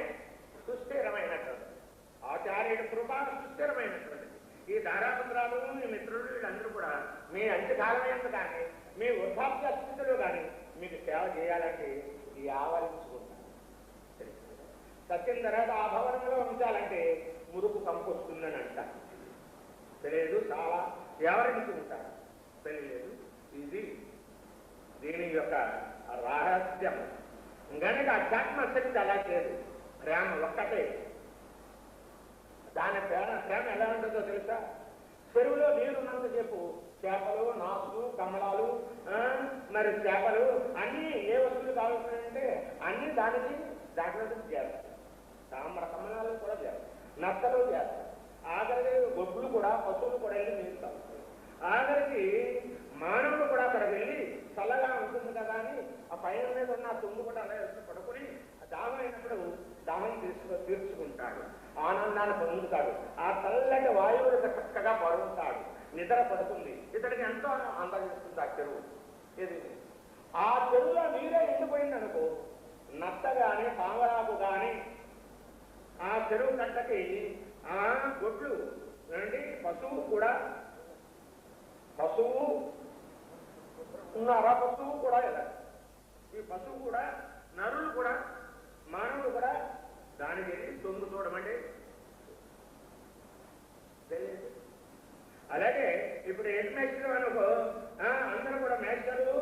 సుస్థిరమైనటువంటి, ఆచార్యుడి కృప సుస్థిరమైనటువంటిది. ఈ దారాపత్రాలు మీ మిత్రులు వీళ్ళందరూ కూడా మీ అంత్యకాలమైనంత కానీ మీ వృద్ధాప్య స్థితిలో కానీ మీకు సేవ చేయాలంటే ఈ ఆవరించుకుంటారు. సత్యం తర్వాత ఆ భవనంలో ఉంచాలంటే మురుకు కంపు వస్తుందని అంటారు. తెలియదు చాలా ఎవరించుకుంటారు తెలియలేదు. ఇది దీని యొక్క రహస్యం. గనక అధ్యాత్మ శక్తి అలా లేదు, ప్రేమ ఒక్కటే. దాని ప్రేమ ఎలా ఉంటుందో తెలుసా? చెరువులో నీరున్నంతసేపు చేపలు, నాసులు, కమలాలు, మరి చేపలు అన్నీ ఏ వస్తువులు కావాల్సిందంటే అన్నీ దానికి దాంట్లో చేస్తారు. తామర కమలాలు కూడా చేస్తారు, నత్తలు చేస్తారు. ఆఖరికి గొడ్లు కూడా పశువులు కూడా వెళ్ళి నీరు తాగుతాయి. ఆఖరికి మానవుడు కూడా అక్కడ వెళ్ళి చల్లగా ఉంటుంది కదా అని ఆ పైన మీద ఉన్న తుమ్ము కూడా అలా పడుకుని దాహమైనప్పుడు దాహం తీర్చుకుంటాడు, ఆనందాన్ని పొందుతాడు, ఆ చల్లటి వాయువులకు చక్కగా పరుగుతాడు, నిద్ర పడుతుంది. ఇతడికి ఎంతో అందజేస్తుంది ఆ చెరువు. ఇది ఆ చెరువులో నీరే ఎండిపోయిందనుకో, నత్త కానీ తామరాకు కానీ ఆ చెరువు కట్టకి ఆ గొడ్లు ఏంటి పశువు కూడా, పశువు ఉన్నారా, పశువు కూడా కదా, ఈ పశువు కూడా, నరులు కూడా, మానవుడు కూడా దానికి వెళ్ళి తొంగు చూడమండి తెలియదు. అలాగే ఇప్పుడు హెడ్ మాస్టర్ అనుకో, అందరూ కూడా మాస్టర్లు,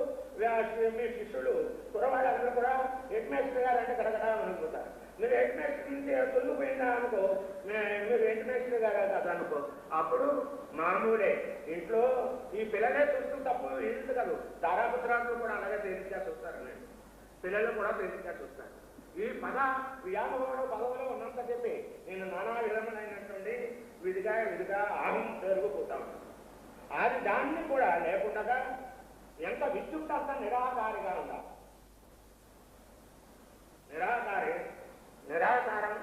మీ శిష్యులు కురవాళ్ళందరూ కూడా హెడ్ మాస్టర్ గారు అంటే కడగడా అనుకుంటారు. మీరు హెడ్ మాస్టర్ నుంచి తొలిగిపోయిందా అనుకో, మీరు హెడ్ మాస్టర్ గారు కదా అనుకో, అప్పుడు మామూలే. ఇంట్లో ఈ పిల్లలే చూస్తూ తప్పు ఇంటి కాదు, తారాపుత్రాలు కూడా అలాగే తేలిగ్గా చూస్తారండి. పిల్లలు కూడా తేలిగ్గా చూస్తారు. ఈ వ్యామోహంలో పదవులో ఉన్నంత చెప్పి నేను నానా విధములైనటువంటి విధిగా ఆహం పెరిగిపోతా ఉంటాను. అది దాన్ని కూడా లేకుండా ఎంత విద్యుత్ అంత నిరాకారిగా ఉండాలి. నిరాకారం నిరాకారం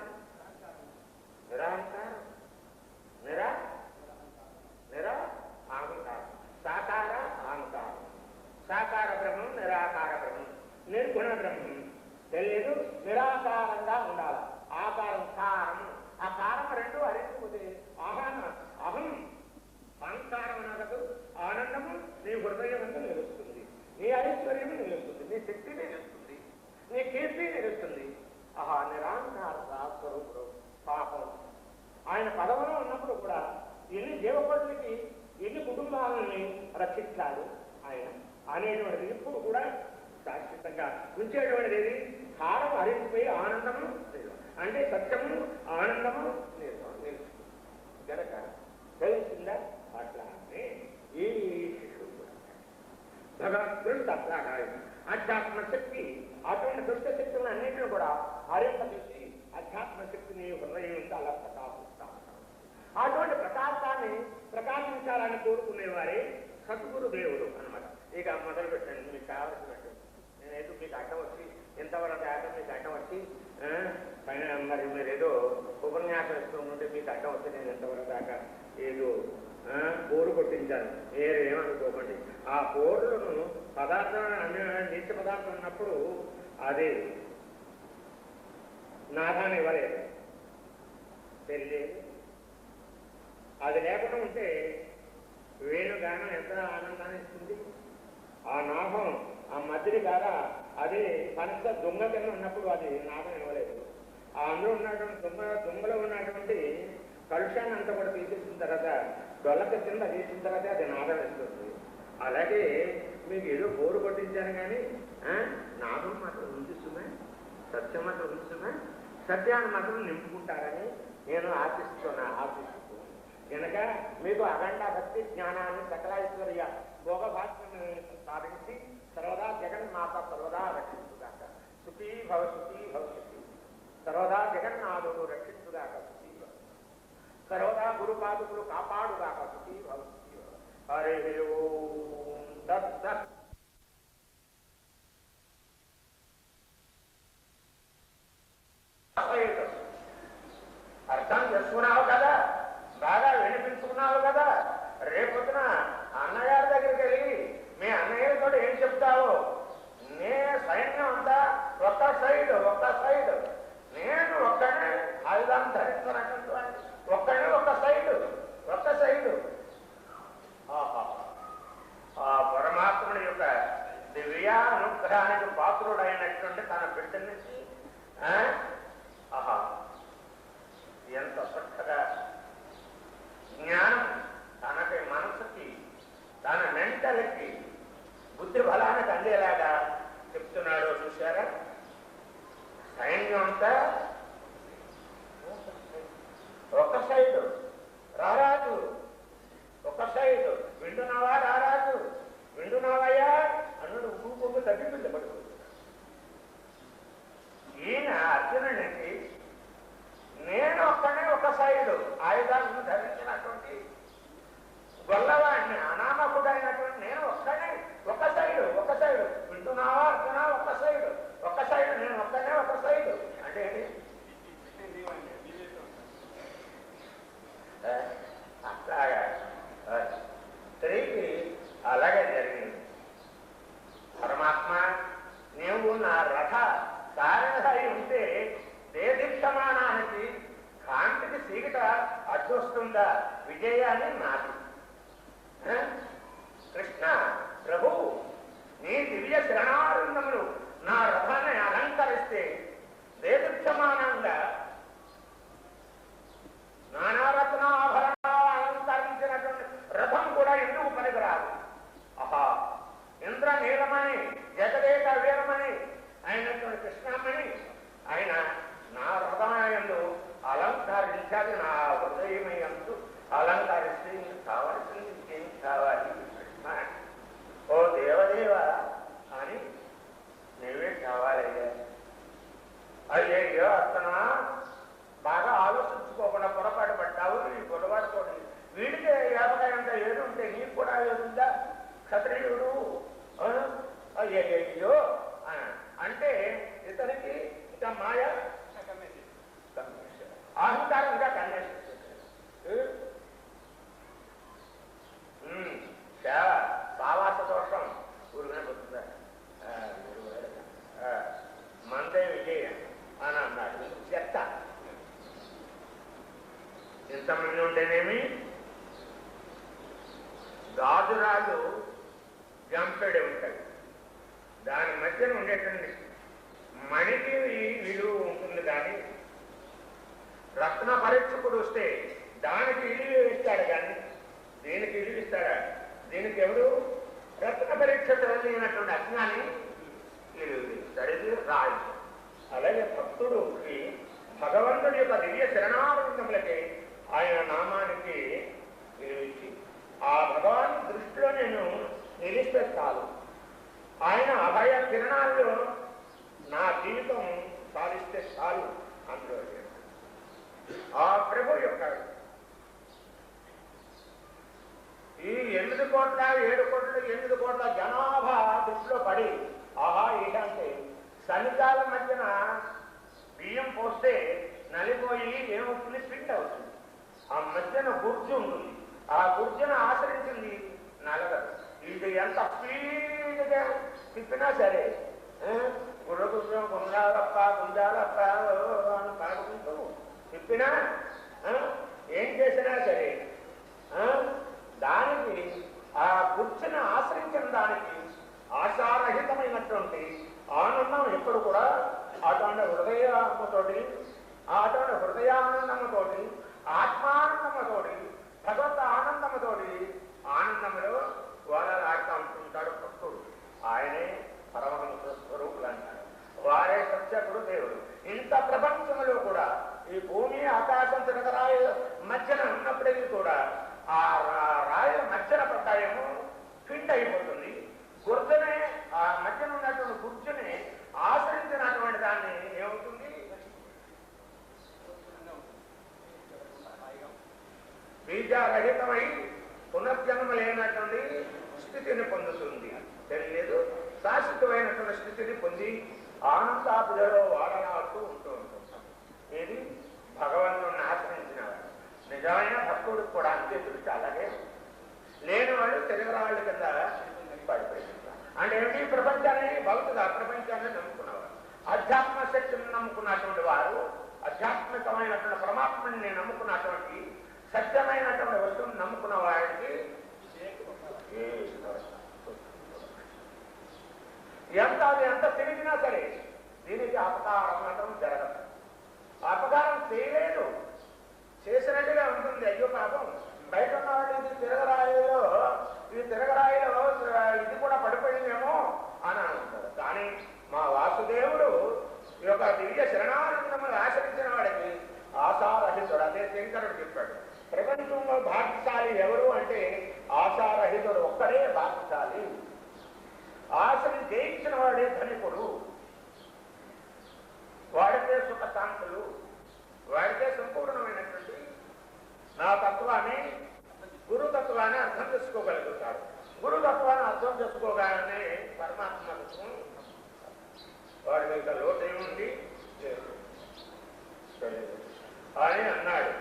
అహంకారం, సాకార అహంకారం, సాకార బ్రహ్మం, నిరాకార బ్రహ్మం, నిర్గుణ బ్రహ్మం తెలియదు. నిరాకారంగా ఉండాలి. ఆకారం కారం, ఆ కారం రెండు అరిగిపోతే అహం అహంకారం అనగదు. ఆనందము నీ హృదయం అంతా నిలుస్తుంది, నీ ఐశ్వర్యము నిలుస్తుంది, నీ శక్తి నిలుస్తుంది, నీ కీర్తి నిలుస్తుంది. నిరాకార స్వరూపుడు పాపం. ఆయన పదవిలో ఉన్నప్పుడు కూడా ఎన్ని జీవకోటికి ఎన్ని కుటుంబాలని రక్షించాడు ఆయన అనేటువంటిది ఇప్పుడు కూడా శాశ్వతంగా ఉంచేటువంటిది ఏది? కారం హరించిపోయి ఆనందము అంటే సత్యము ఆనందము గనక తెలిసిందా? అట్లానే ఈ శిశువు కూడా భగవంతుడు అట్లాగా అధ్యాత్మ శక్తి అటువంటి దుష్ట శక్తులను అన్నింటినీ కూడా హరింపజేసి అధ్యాత్మ శక్తిని హృదయం నుంచి అలా ప్రకాశిస్తా ఉంటారు. అటువంటి ప్రకాశాన్ని ప్రకాశించాలని కోరుకునేవారే సద్గురు దేవుడు అనమాట. ఇక మొదలు పెట్టండి, మీకు కావలసినట్టు. నేనేదో మీకు అడ్డం వచ్చి ఇంతవరకు ఆటం మీకు అడ్డం వచ్చి పైన మరి మీరు ఏదో ఉపన్యాసం ఇస్తుంటే మీకు అడ్డం వచ్చి నేను ఇంతవరకు దాకా ఏదో పోరు కొట్టించాను, ఏమనుకోకండి. ఆ పోరులను పదార్థం నీచ పదార్థం ఉన్నప్పుడు అది నాదాన్ని ఇవ్వలేదు, తెలియలేదు. అది లేకుండా ఉంటే వేణుగానం ఎంత ఆనందాన్ని ఇస్తుంది. ఆ నాభం ఆ మధ్యని కాదా అది పంచ దొంగ కింద ఉన్నప్పుడు అది నాభం ఇవ్వలేదు. ఆ అందులో ఉన్నటువంటి దొంగలో ఉన్నటువంటి కలుషాన్ని అంతా కూడా తీసేసిన తర్వాత డొల్లక కింద తీసిన తర్వాత అది నాదం ఇస్తుంది. అలాగే మీకు ఏదో బోరు కొట్టించాను కానీ నాదం మాత్రం ఉంచుతున్నా, సత్యం మాత్రం ఉంచుతున్నా, సత్యాన్ని మాత్రం నింపుకుంటారని నేను ఆశిస్తున్నాను. కనుక మీకు అఖండ భక్తి జ్ఞానాన్ని సకలైశ్వర్య భోగభాగ్యాన్ని సాధించి సర్వదా జగన్మాత సర్వదా రక్షించుగాక. సుఖీ భవ సుఖీ భవిష్యతి. సర్వదా జగన్నాథుడు రక్షించుగాక. సుఖీ భవ. సర్వదా గురుపాదుకులు కాపాడుగాక. సుఖీ భవ సుఖీ భవ. హరి ఓం తత్సత్. అర్థం చేసుకున్నావు కదా, బాగా వినిపించుకున్నావు కదా. రేపొద్దున అన్నగారి దగ్గరికి వెళ్ళి మీ అన్నయ్యతో ఏం చెప్తావు? నే సైన్యం అంతా ఒక్క సైడ్ నేను ఒక్కడే ఆయుధాన్ని ధరిస్తున్నటువంటి ఒక్కడే ఒక సైడు ఆ పరమాత్ముడి యొక్క దివ్యానుగ్రహానికి పాత్రుడైనటువంటి తన బిడ్డ నుంచి ఎంత చక్కగా జ్ఞానం తనకి మనసుకి తన మెంటల్కి బుద్ధి బలానికి అందేలాగా చెప్తున్నాడో చూశారా? సైన్యం అంతా ఒక సైడు, రారాజు ఒక సైడు. వింటున్నావా రారాజు? వింటున్నావయ్యా అన్నాడు. ఊపు తగ్గిపోయింది పడుతుంది. ఈయన అర్జునుడికి నేను ఒక్కడే ఒక సైడు ఆయుధాలను ధరించినటువంటి గొల్లవాడిని, అనామకుడైనటువంటి నేను ఒక్కడే ఒక సైడు విజయాన్ని నాది. కృష్ణ ప్రభు, నీ దివ్య శరణారంధములు నా రథాన్ని అలంకరిస్తే దేదీప్యమానంగా నానారత్న ఆభరణాలు అలంకరించినటువంటి రథం కూడా ఎందుకు పనికిరాదు? ఆహా, ఇంద్ర నీలమణి జగదేక వీరమణి అయినటువంటి కృష్ణమణి ఆయన నా హృదయంలో అలంకరించాలి, నా హృదయమయందు అలంకరిస్తే నీకు కావాల్సింది ఇంకేం కావాలి కృష్ణ? ఓ దేవదేవ అని నీవే కావాలయ్యా. అయ్యయ్యో అతనా బాగా ఆలోచించుకోకుండా పొరపాటు పడ్డావు. ఈ పొరపాటుతో వీడికే యాభకాయంత ఏడుంటే నీకు కూడా ఏడుందా క్షత్రియుడు? అయ్యయ్యో అంటే ఇతనికి ఇంకా మాయ అహంకారంగా కన్నేసేసాడు. సేవ సావాస దోషం ఊరుగానే పోతుందా? మందే విజయం అని అన్నాడు. చెత్త ఇంతమంది ఉంటేనేమి గాజురాలు గంపెడి ఉంటాయి, దాని మధ్యన ఉండేటువంటి మణికి విలువ ఉంటుంది. కానీ రత్న పరీక్షకుడు వస్తే దానికి ఇల్లు ఇస్తాడు, కానీ దీనికి ఇల్లు ఇస్తాడా? దీనికి ఎవరు రత్న పరీక్ష తెలియనటువంటి అజ్ఞాని ఇల్లు ఇస్తాడు. ఇది రాయి. అలాగే భక్తుడుకి భగవంతుడి యొక్క దివ్య శరణానందములకి ఆయన నామానికి విలువించి ఆ భగవాన్ దృష్టిలో నేను నిలిస్తే చాలు. ఆయన అభయ కిరణాల్లో నా జీవితం సాధిస్తే చాలు అందులో. ఆ ప్రభు యొక్క ఈ 8 కోట్ల 7 కోట్ల 8 కోట్ల జనాభా దృష్టిలో పడి ఆహా ఏంటంటే చలికాల మధ్యన బియ్యం పోస్తే నలిపోయి ఏమవుతుంది? పిండి అవుతుంది. ఆ మధ్యన గుర్జు ఉంటుంది, ఆ గుర్జును ఆశ్రయించింది నలగదు. ఇది ఎంత స్పీడ్గా తిప్పినా సరే గుర్రగుర్రం గుంజాలప్ప గుంజాలప్ప అని పాడుకుంటూ తిప్పినా ఏం చేసినా సరే దానికి ఆ గుర్చుని ఆశ్రయించిన దానికి ఆశారహితమైనటువంటి ఆనందం ఎప్పుడు కూడా అటువంటి హృదయాత్మతోటి అటువంటి హృదయానందముతోటి ఆత్మానందముతోటి భగవత్ ఆనందముతోటి ఆనందములో వాళ్ళలాడుతూ ఉంటుంటాడు భక్తుడు. ఆయనే పరమహంస స్వరూపులు అంటారు. వారే సత్యకుడు దేవుడు. ఇంత ప్రపంచంలో కూడా ఈ భూమి ఆకాశం తిరగరాయ మధ్యన ఉన్నప్పటికీ కూడా ఆ రాయల మధ్యన పడ్డాయేమో పిండి అయిపోతుంది. గుర్జునే ఆ మధ్యన ఉన్నటువంటి గుర్జుని ఆశ్రయించినటువంటి దాన్ని ఏమవుతుంది? బీజారహితమై పునర్జన్మ లేనటువంటి స్థితిని పొందుతుంది. తెలియదు శాశ్వతమైనటువంటి స్థితిని పొంది ఆనందాభిలో వాడనాడుతూ ఉంటూ ఉంటుంటాం. ఇది భగవంతుడిని ఆశ్రయించిన వాడు. నిజమైన భక్తుడికి కూడా అంతే దృష్టి అలాగే. లేని వాళ్ళు తెలుగురాళ్ళ కింద పడిపోయింటారు. అంటే ఏమిటి? ప్రపంచాన్ని భౌతిక ప్రపంచాన్ని నమ్ముకున్నవారు, అధ్యాత్మ శక్తిని నమ్ముకున్నటువంటి వారు, ఆధ్యాత్మికమైనటువంటి పరమాత్మని నమ్ముకున్నటువంటి సత్యమైనటువంటి వస్తువుని నమ్ముకున్న వాడికి ఎంత తిరిగినా సరే దీనికి అపకారం మాత్రం జరగదు. అపకారం చేయలేదు, చేసినట్టుగా ఉంటుంది. అయ్యో పాపం బయట ఉన్నవాడు ఇది తిరగరాయిలో ఇది కూడా పడిపోయిందేమో అని అనుకుంటారు. కానీ మా వాసుదేవుడు ఈ యొక్క దివ్య శరణానందములు ఆశ్రయించిన వాడికి ఆశారహితుడు. అదే శంకరుడు చెప్పాడు. ప్రపంచంలో భాగ్యశాలి ఎవరు అంటే ఆశారహితుడు ఒక్కడే భాగ్యశాలి. ఆశని జయించిన వాడే ధనికుడు, వాడితే సుఖశాంతులు, వాడితే సంపూర్ణమైనటువంటి నా తత్వాన్ని గురుతత్వాన్ని అర్థం చేసుకోగలుగుతాడు. గురుతత్వాన్ని అర్థం చేసుకోగానే పరమాత్మకు వాడి యొక్క లోటు ఏముంది అని అన్నాడు.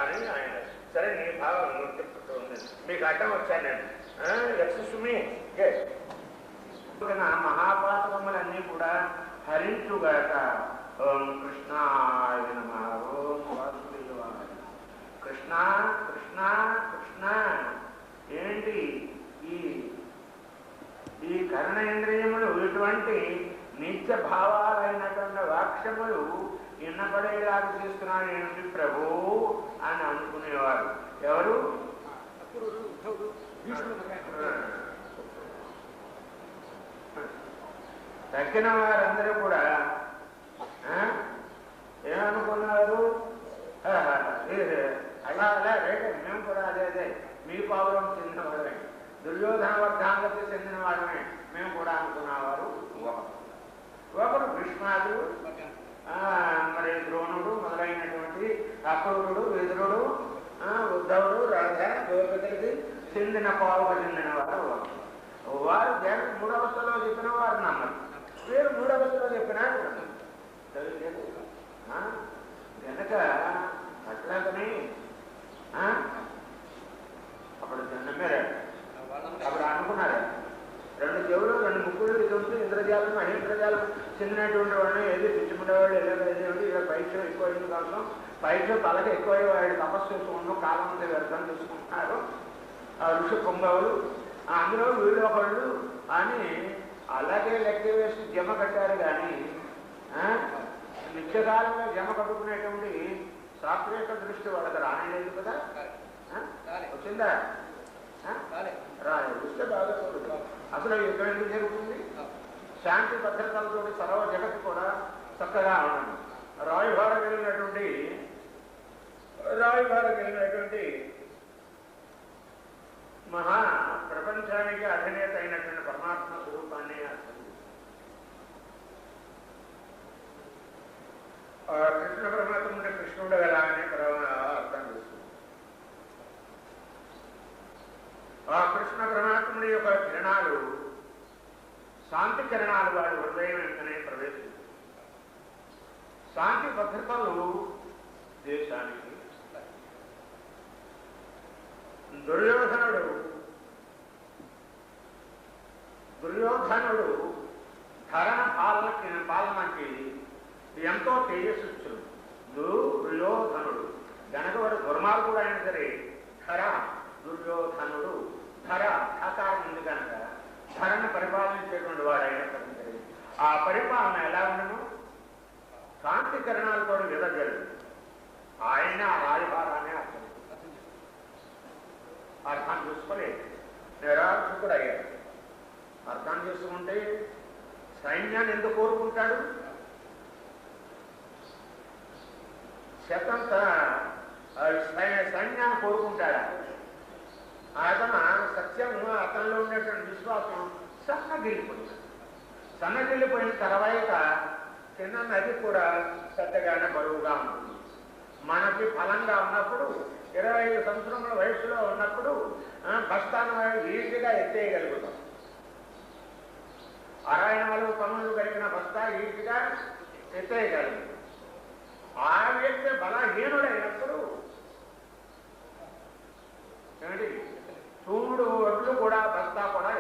అని ఆయన సరే నీ భావం నువ్వు చెప్పుతూ ఉంది, మీకు అడ్డం వచ్చాను నేను యక్షసుమి మహాపాతకములన్నీ కూడా హరించుగాక. ఓం కృష్ణాయ నమః. ఓం వాసుదేవాయ. కృష్ణ కృష్ణ కృష్ణ కృష్ణ. ఏంటి ఈ ఈ కర్ణేంద్రియములు ఇటువంటి నిత్య భావాలైనటువంటి వాక్యములు వినపడేలాగా చేస్తున్నాడు ఏమిటి ప్రభు అని అనుకునేవారు. ఎవరు? తక్కిన వారందరూ కూడా ఏమనుకున్నారు? అలా అలా రైట్, మేము కూడా అదే మీ పావులం చెందిన వాళ్ళమే, దుర్యోధన వర్గానికి చెందిన వాళ్ళమే మేము కూడా అనుకున్నవారు ఒకరు భీష్మాదుడు, మరి ద్రోణుడు మొదలైనటువంటి అక్రూరుడు, విదురుడు, ఉద్ధవుడు, రాధ, ద్రౌపదికి చెందిన పావుకు చెందిన వారు. వారు జగన్ మూడవస్థలో చెప్పిన వారు నమ్మరు, వీరు మూడవస్థలో చెప్పినా తెలియదు కనుక అట్లాగని అప్పుడు నమ్మారు. అప్పుడు అనుకున్నారు రెండు చెవులు రెండు ముక్కులు ఇది ఉంటే ఇంద్రజాలం మహేంద్రజాలం చెందినటువంటి వాడిని ఏది పిచ్చిముండేవాళ్ళు ఏదేమిటి ఇలా పైస ఎక్కువైంది కోసం పైస తలకి ఎక్కువ వాడు తపస్సు చేసుకుంటూ కాలం మీద వ్యర్థం చేసుకుంటున్నారు ఆ ఋషి పొంగవులు, అందులో వీళ్ళు ఒకళ్ళు అని అలాగే లెక్క వేసి జమ కట్టారు. కానీ నిత్యకాలంలో జమ కట్టుకునేటువంటి సాత్విక దృష్టి వాళ్ళకి రానేలేదు కదా. వచ్చిందా? రాలేదు. ఇస్తే బాగా చూడదు. అసలు యుద్ధం ఎందుకు జరుగుతుంది? శాంతి భద్రతలతో సర్వ జగత్తు కూడా చక్కగా ఉండండి. రాయభారం కలిగినటువంటి మహా ప్రపంచానికి అధినేత అయినటువంటి పరమాత్మ స్వరూపాన్ని కృష్ణ పరమాత్మ కృష్ణుడు ఎలాగనే అర్థం చేస్తుంది. ఆ కృష్ణ పరమాత్ముడి యొక్క కిరణాలు శాంతి కిరణాలు వాడి హృదయం వెంటనే ప్రవేశించారు. శాంతి భద్రతలు దేశానికి. దుర్యోధనుడు ధరణ పాలనకి ఎంతో తేజస్సు. దుర్యోధనుడు గనక వాడు దుర్మార్గుడు అయినా సరే దుర్యోధనుడు ధర ఆకారం ఉంది కనుక ధరను పరిపాలించేటువంటి వాడు అయినప్పటికీ సరే ఆ పరిపాలన ఎలా ఉండను శాంతికరణాలతో విదగలదు. ఆయన రాజభారాన్ని అర్థం చూసుకోలేదు, నిరాశకుడు అయ్యాడు. అర్థం చేసుకుంటే సైన్యాన్ని ఎందుకు కోరుకుంటాడు? సైన్యాన్ని కోరుకుంటాడా? అతను సత్యము అతనిలో ఉండేటువంటి విశ్వాసం సన్నగిల్లిపోయిన తర్వాత చిన్న నది కూడా పెద్దగానే బరువుగా ఉంటుంది. మనకి ఫలంగా ఉన్నప్పుడు 25 సంవత్సరముల వయసులో ఉన్నప్పుడు బస్తాను ఈజీగా ఎత్తేయగలుగుతాం. 64 పనులు కలిగిన బస్తా ఈజీగా ఎత్తేయగలుగుతాం. ఆ వ్యక్తి బలహీనుడైనప్పుడు ఏమిటి చూడు ఒడ్లు కూడా బస్తా కూడా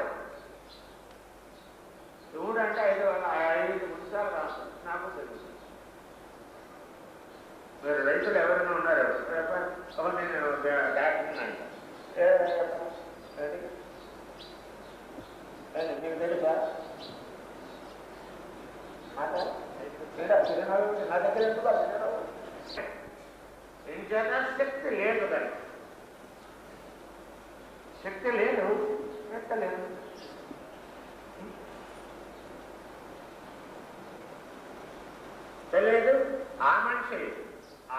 చూడు అంటే 5 నిమిషాలు రాస్తుంది. నాకు తెలుసు. మీరు రైతులు ఎవరైనా ఉన్నారు? నేను దాటుతున్నాను మీకు తెలుసా? నా దగ్గర ఎందుకు ఇంకేనా శక్తి లేదు, దానికి శక్తి లేదు, ఎక్కలేదు. తెలియదు. ఆ మనిషి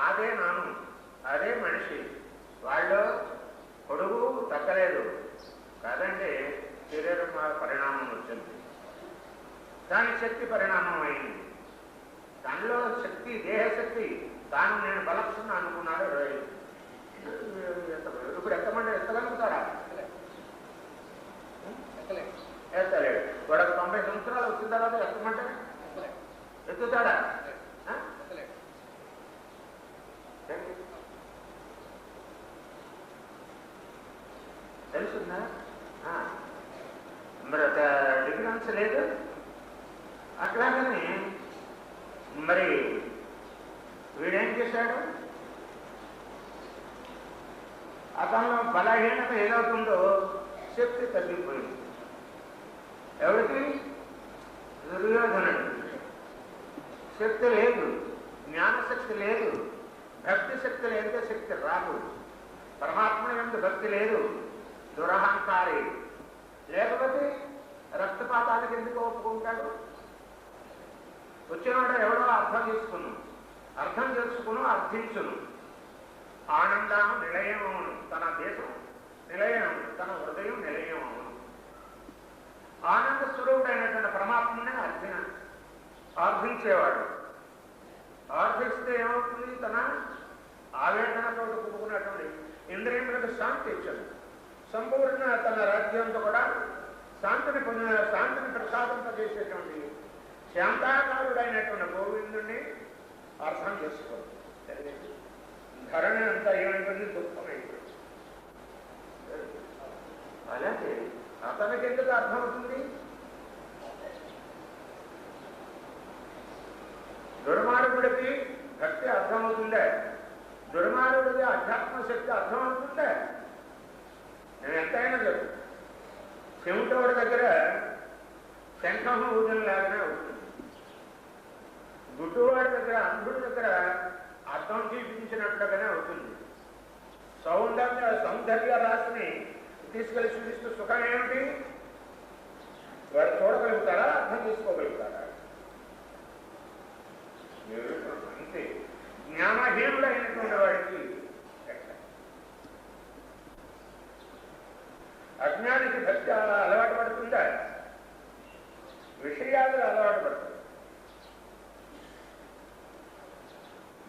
అదే నాను, అదే మనిషి. వాళ్ళు పొడుగు తగ్గలేదు కాదంటే శరీర పరిణామం వచ్చింది, దాని శక్తి పరిణామం అయింది. దానిలో శక్తి, దేహశక్తి, తాను నేను బలపడుతున్నా అనుకున్నాడు. ఇప్పుడు ఎంతమంది ఎత్తగలుగుతారా? ఎత్తలేడు. వాడు 90 సంవత్సరాలు వచ్చిన తర్వాత ఎత్తమంటే ఎత్తుతాడా? తెలుసుందా? మరి డిఫరెన్స్ లేదు. అట్లాగని మరి వీడేం చేశాడు? అతనిలో బలహీనత ఏదవుతుందో శక్తి తగ్గిపోయింది. ఎవరికి? దుర్యోధనుడు. శక్తి లేదు, జ్ఞానశక్తి లేదు, భక్తి శక్తి లేదంటే శక్తి రాదు. పరమాత్మ యందు భక్తి లేదు, దురహంకారి. లేకపోతే రక్తపాతానికి ఎందుకు ఒప్పుకుంటాడు? వచ్చినాడు ఎవడో అర్థం చేసుకును అర్థించును. ఆనందము నిలయమవును, తన దేశం నిలయం, తన హృదయం నిలయమవును. ఆనంద స్వరూపుడైనటువంటి పరమాత్మనే ఆర్థించేవాడు. ఆర్థిస్తే ఏమవుతుంది? తన ఆవేదనతో కూడుకున్నటువంటి ఇంద్రియములకు శాంతి ఇచ్చదు. సంపూర్ణ తన రాజ్యంతో కూడా శాంతిని ప్రసాదింపజేసేటువంటి శాంతాకారుడైనటువంటి గోవిందుణ్ణి అర్థం చేసుకోవాలి. ధరణి అంతా ఏమైపోయింది? దుఃఖమైపోయింది. అలాగే అతనికి ఎందుకు అర్థమవుతుంది? దుర్మార్గుడికి భక్తి అర్థమవుతుందే, దుర్మార్గుడికి అధ్యాత్మ శక్తి అర్థమవుతుందే. నేను ఎంతైనా చెప్పు, చెవిటోడి దగ్గర శంఖము ఊదనలాగానే అవుతుంది. గుడ్డువాడి దగ్గర, అంధుడి దగ్గర అర్థం చూపించినట్లుగానే అవుతుంది. సౌందర్య రాశిని తీసుకెళ్లి చూపిస్తూ సుఖం ఏమిటి? వాడు చూడగలుగుతారా? అర్థం చేసుకోగలుగుతారా? అంతే. జ్ఞానహీనుడైనటువంటి వాడికి, అజ్ఞానికి భక్తి అలవాటు పడుతుందా? విషయాలు అలవాటు పడుతుంది.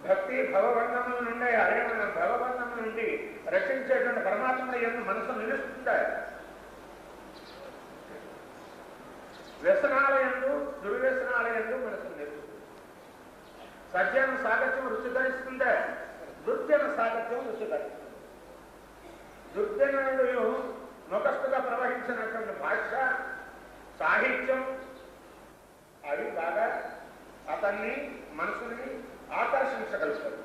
భక్తి భవబంధముల నుండి భవబంధముల నుండి రక్షించేటువంటి పరమాత్మ యందు మనసు నిలుస్తుందా? వ్యసనాలయందు దుర్వ్యసనాలయందు మనసు నిలుస్తుంది. సజ్జన సాగత్యం రుచికరిస్తుందా? దుర్జన సాగత్యం రుచికరిస్తుంది. దుర్జనుడు ముఖస్థుగా ప్రవహించినటువంటి భాష, సాహిత్యం అవి బాగా అతన్ని మనసుని ఆకర్షించగలుగుతాడు.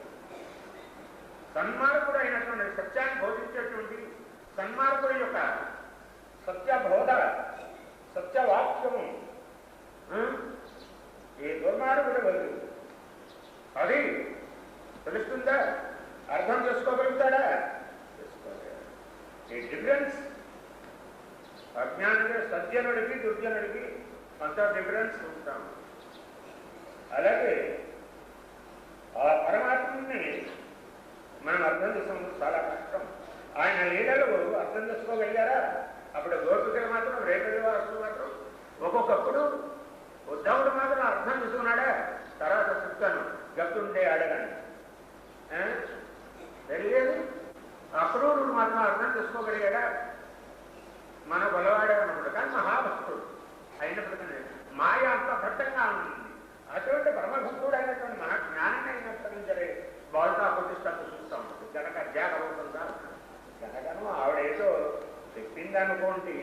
సన్మార్గుడు అయినటువంటి సత్యాన్ని బోధించేటువంటి సన్మార్గుడు యొక్క సత్యబోధ, సత్యవాక్యము ఈ దుర్మార్గుడు బదులు అది తెలుస్తుందా? అర్థం చేసుకోగలుగుతాడా? చేసుకోలేడు. ఈ డిఫరెన్స్ అజ్ఞానుడి సజ్జనుడికి దుర్జనుడికి అంత డిఫరెన్స్ ఉంటాం. అలాగే ఆ పరమాత్మని మనం అర్థం చేసుకోవడం చాలా కష్టం. ఆయన లీలలు అర్థం చేసుకోగలిగారా? అప్పుడు గోపికలు మాత్రం, రేపటి వాసులు మాత్రం, ఒక్కొక్కప్పుడు ఉద్ధవుడు మాత్రం అర్థం చేసుకున్నాడా? తర్వాత చెప్తాను, గతుండే అడగండి. తెలియదు. అక్రూరుడు మాత్రం అర్థం చేసుకోగలిగాడా? మన బలవాడే అనుకుంటా, కానీ మహాభక్తుడు అయినప్పటికీ మాయ అంత భట్టంగా ఉంటుంది. అటువంటి పరమభక్తుడు అయినటువంటి మన జ్ఞానాన్ని అయినప్పటికీ బాలుగా ప్రతిష్టకు చూస్తూ ఉంటుంది. కనుక జాగరవుతుందా? కనుకను ఆవిడేదో చెప్పింది అనుకోండి,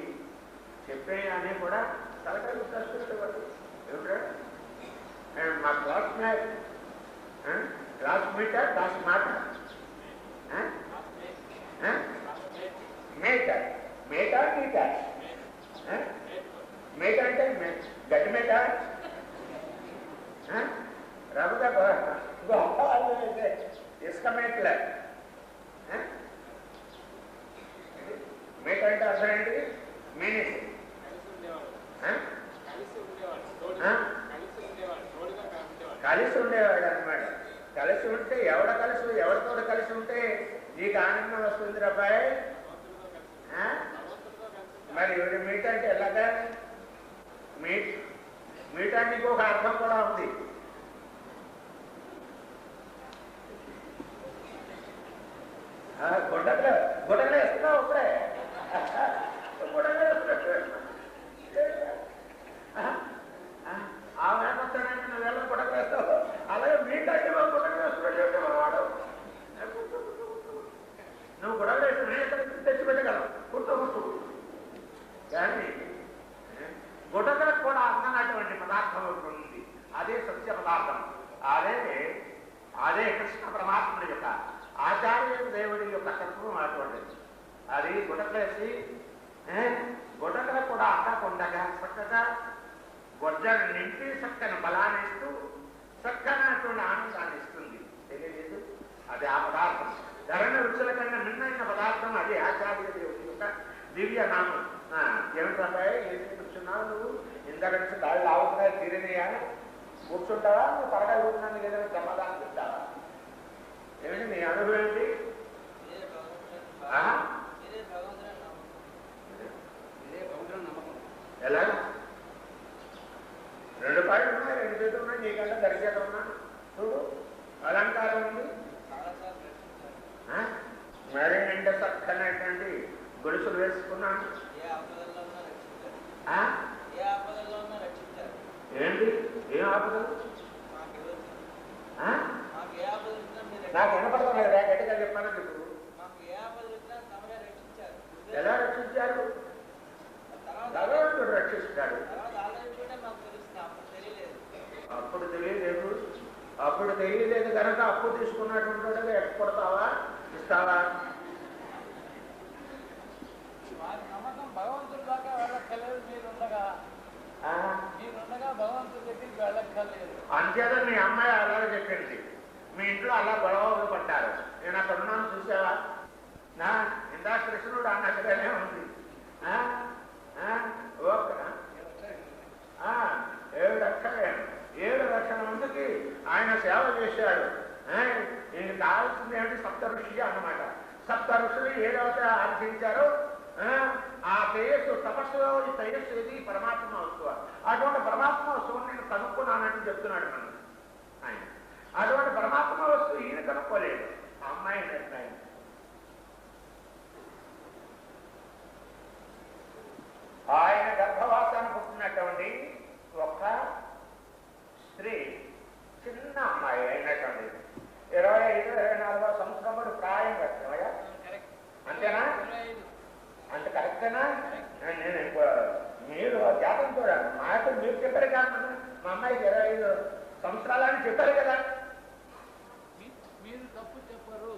చెప్పే అని కూడా తలకాయ ప్రశ్నించబడు. ఏమిటా మా క్లాస్మేట్ మాట మేట మేట మీట మేట అంటే గడ్డి మేట రాబోతే గొప్ప వాళ్ళు ఇసుక మేట్లే. మేట అంటే అసలు ఏంటి? మీనింగ్ కలిసి ఉండేవాడు అనమాట. కలిసి ఉంటే ఎవరితో కలిసి ఉంటే నీకు ఆనందం వస్తుంది అబ్బాయి. మరి మీట్ అంటే ఎలాగా? మీట్ అంటే ఇంకొక అర్థం కూడా ఉంది. గుడ్డలు వేస్తున్నావు ఇప్పుడే, గుడ్డలు వేస్తున్నాడు. ఆ వేస్తానంటే నువ్వు వెళ్ళ గుడ్డలు వేస్తావు. అలాగే మీట్ అంటే గుడ్డలు వేస్తున్నాడు వాడు. నువ్వు గుడ్డలు వేస్తే నేను తెచ్చిపెట్టగలవు, గుర్తు. కానీ గుడ్డలకు కూడా అందనటువంటి పదార్థం ఒకటి ఉంది. అదే సత్య పదార్థం. అదే కృష్ణ పరమాత్ముడి యొక్క ఆచార్య దేవుడి యొక్క తత్వం అటువంటిది. గుడ్డలేసి గుడ్డలు కూడా అక్కకుండగా చక్కగా గుడ్డను నింపి చక్కని బలాన్ని ఇస్తూ చక్కనటువంటి ఆనందాన్ని ఇస్తుంది. తెలియలేదు, అది ఆ పదార్థం. ధరణ రుచుల కన్నా నిన్నైన పదార్థం అది ఆచార్య దేవుడి యొక్క దివ్య నామం. ఏమిటబ్బాయి ఏం కూర్చున్నావు నువ్వు? ఇందాక నుంచి కాళ్ళు ఆవుతున్నాయి తీరినయా? కూర్చుంటావా? నువ్వు త్వరగా కూర్చున్నాను ఏదైనా సమాధానం చెప్తావా? ఏమిటి నీ అనుభవం ఏంటి? ఎలా? 2 పాయింట్లు ఉన్నాయి, 2 చేతులు ఉన్నాయి, నీకంటే దరిచేత ఉన్నాను చూడు. అలంకారం ఉంది, మరి నిండా చక్కనటువంటి గొలుసులు వేసుకున్నాను. ఏంటి? ఏం ఆపదలు? నాకు వినపడతాం లేదా? గట్టిగా చెప్పాను ఇప్పుడు. ఎలా రక్షించారు? భగవంతుడు రక్షిస్తాడు. అప్పుడు తెలియలేదు, అప్పుడు తెలియలేదు కనుక అప్పు తీసుకున్నటువంటి ఎక్కొడతావా, ఇస్తావా? నమ్మకం భగవంతుడి దాకా వెళ్ళక్కర్లేదు. మీరుండగా భగవంతుడి దగ్గరికి వెళ్ళక్కర్లేదు. అంతేదా మీ అమ్మాయి అలాగే చెప్పింది. మీ ఇంట్లో అలా గొడవలు పడ్డారు. నేను అక్కడ ఉన్నాను చూసావా? నా ఇందా కృష్ణుడు అన్నట్టుగానే ఉంది. 7 లక్షల మందికి ఆయన సేవ చేశాడు. ఈయన కావాల్సింది ఏమిటి? 7 ఋషి అన్నమాట. 7 ఋషులు ఏదైతే ఆర్జించారో ఆ తేజస్సు, తపస్సులో ఈ తేజస్సు ఏది? పరమాత్మ వస్తువు. అటువంటి పరమాత్మ వస్తువుని నేను కనుక్కున్నానని చెప్తున్నాడు మనం ఆయన. అటువంటి పరమాత్మ వస్తువు ఈయన కనుక్కోలేదు, అమ్మాయి నిర్ణయం. ఆయన గర్భవాసాన్ని పుట్టినటువంటి ఒక స్త్రీ, చిన్న అమ్మాయి అయినటువంటి 25-24 సంవత్సరములు ప్రాయం కట్టమయ్యా. అంతేనా? అంత కరెక్టేనా? నేను మీరు జాతం చూడండి. మాకు మీరు చెప్పారు కాదు, మా అమ్మాయికి 25 సంవత్సరాలని చెప్పారు కదా. మీరు తప్పు చెప్పరు.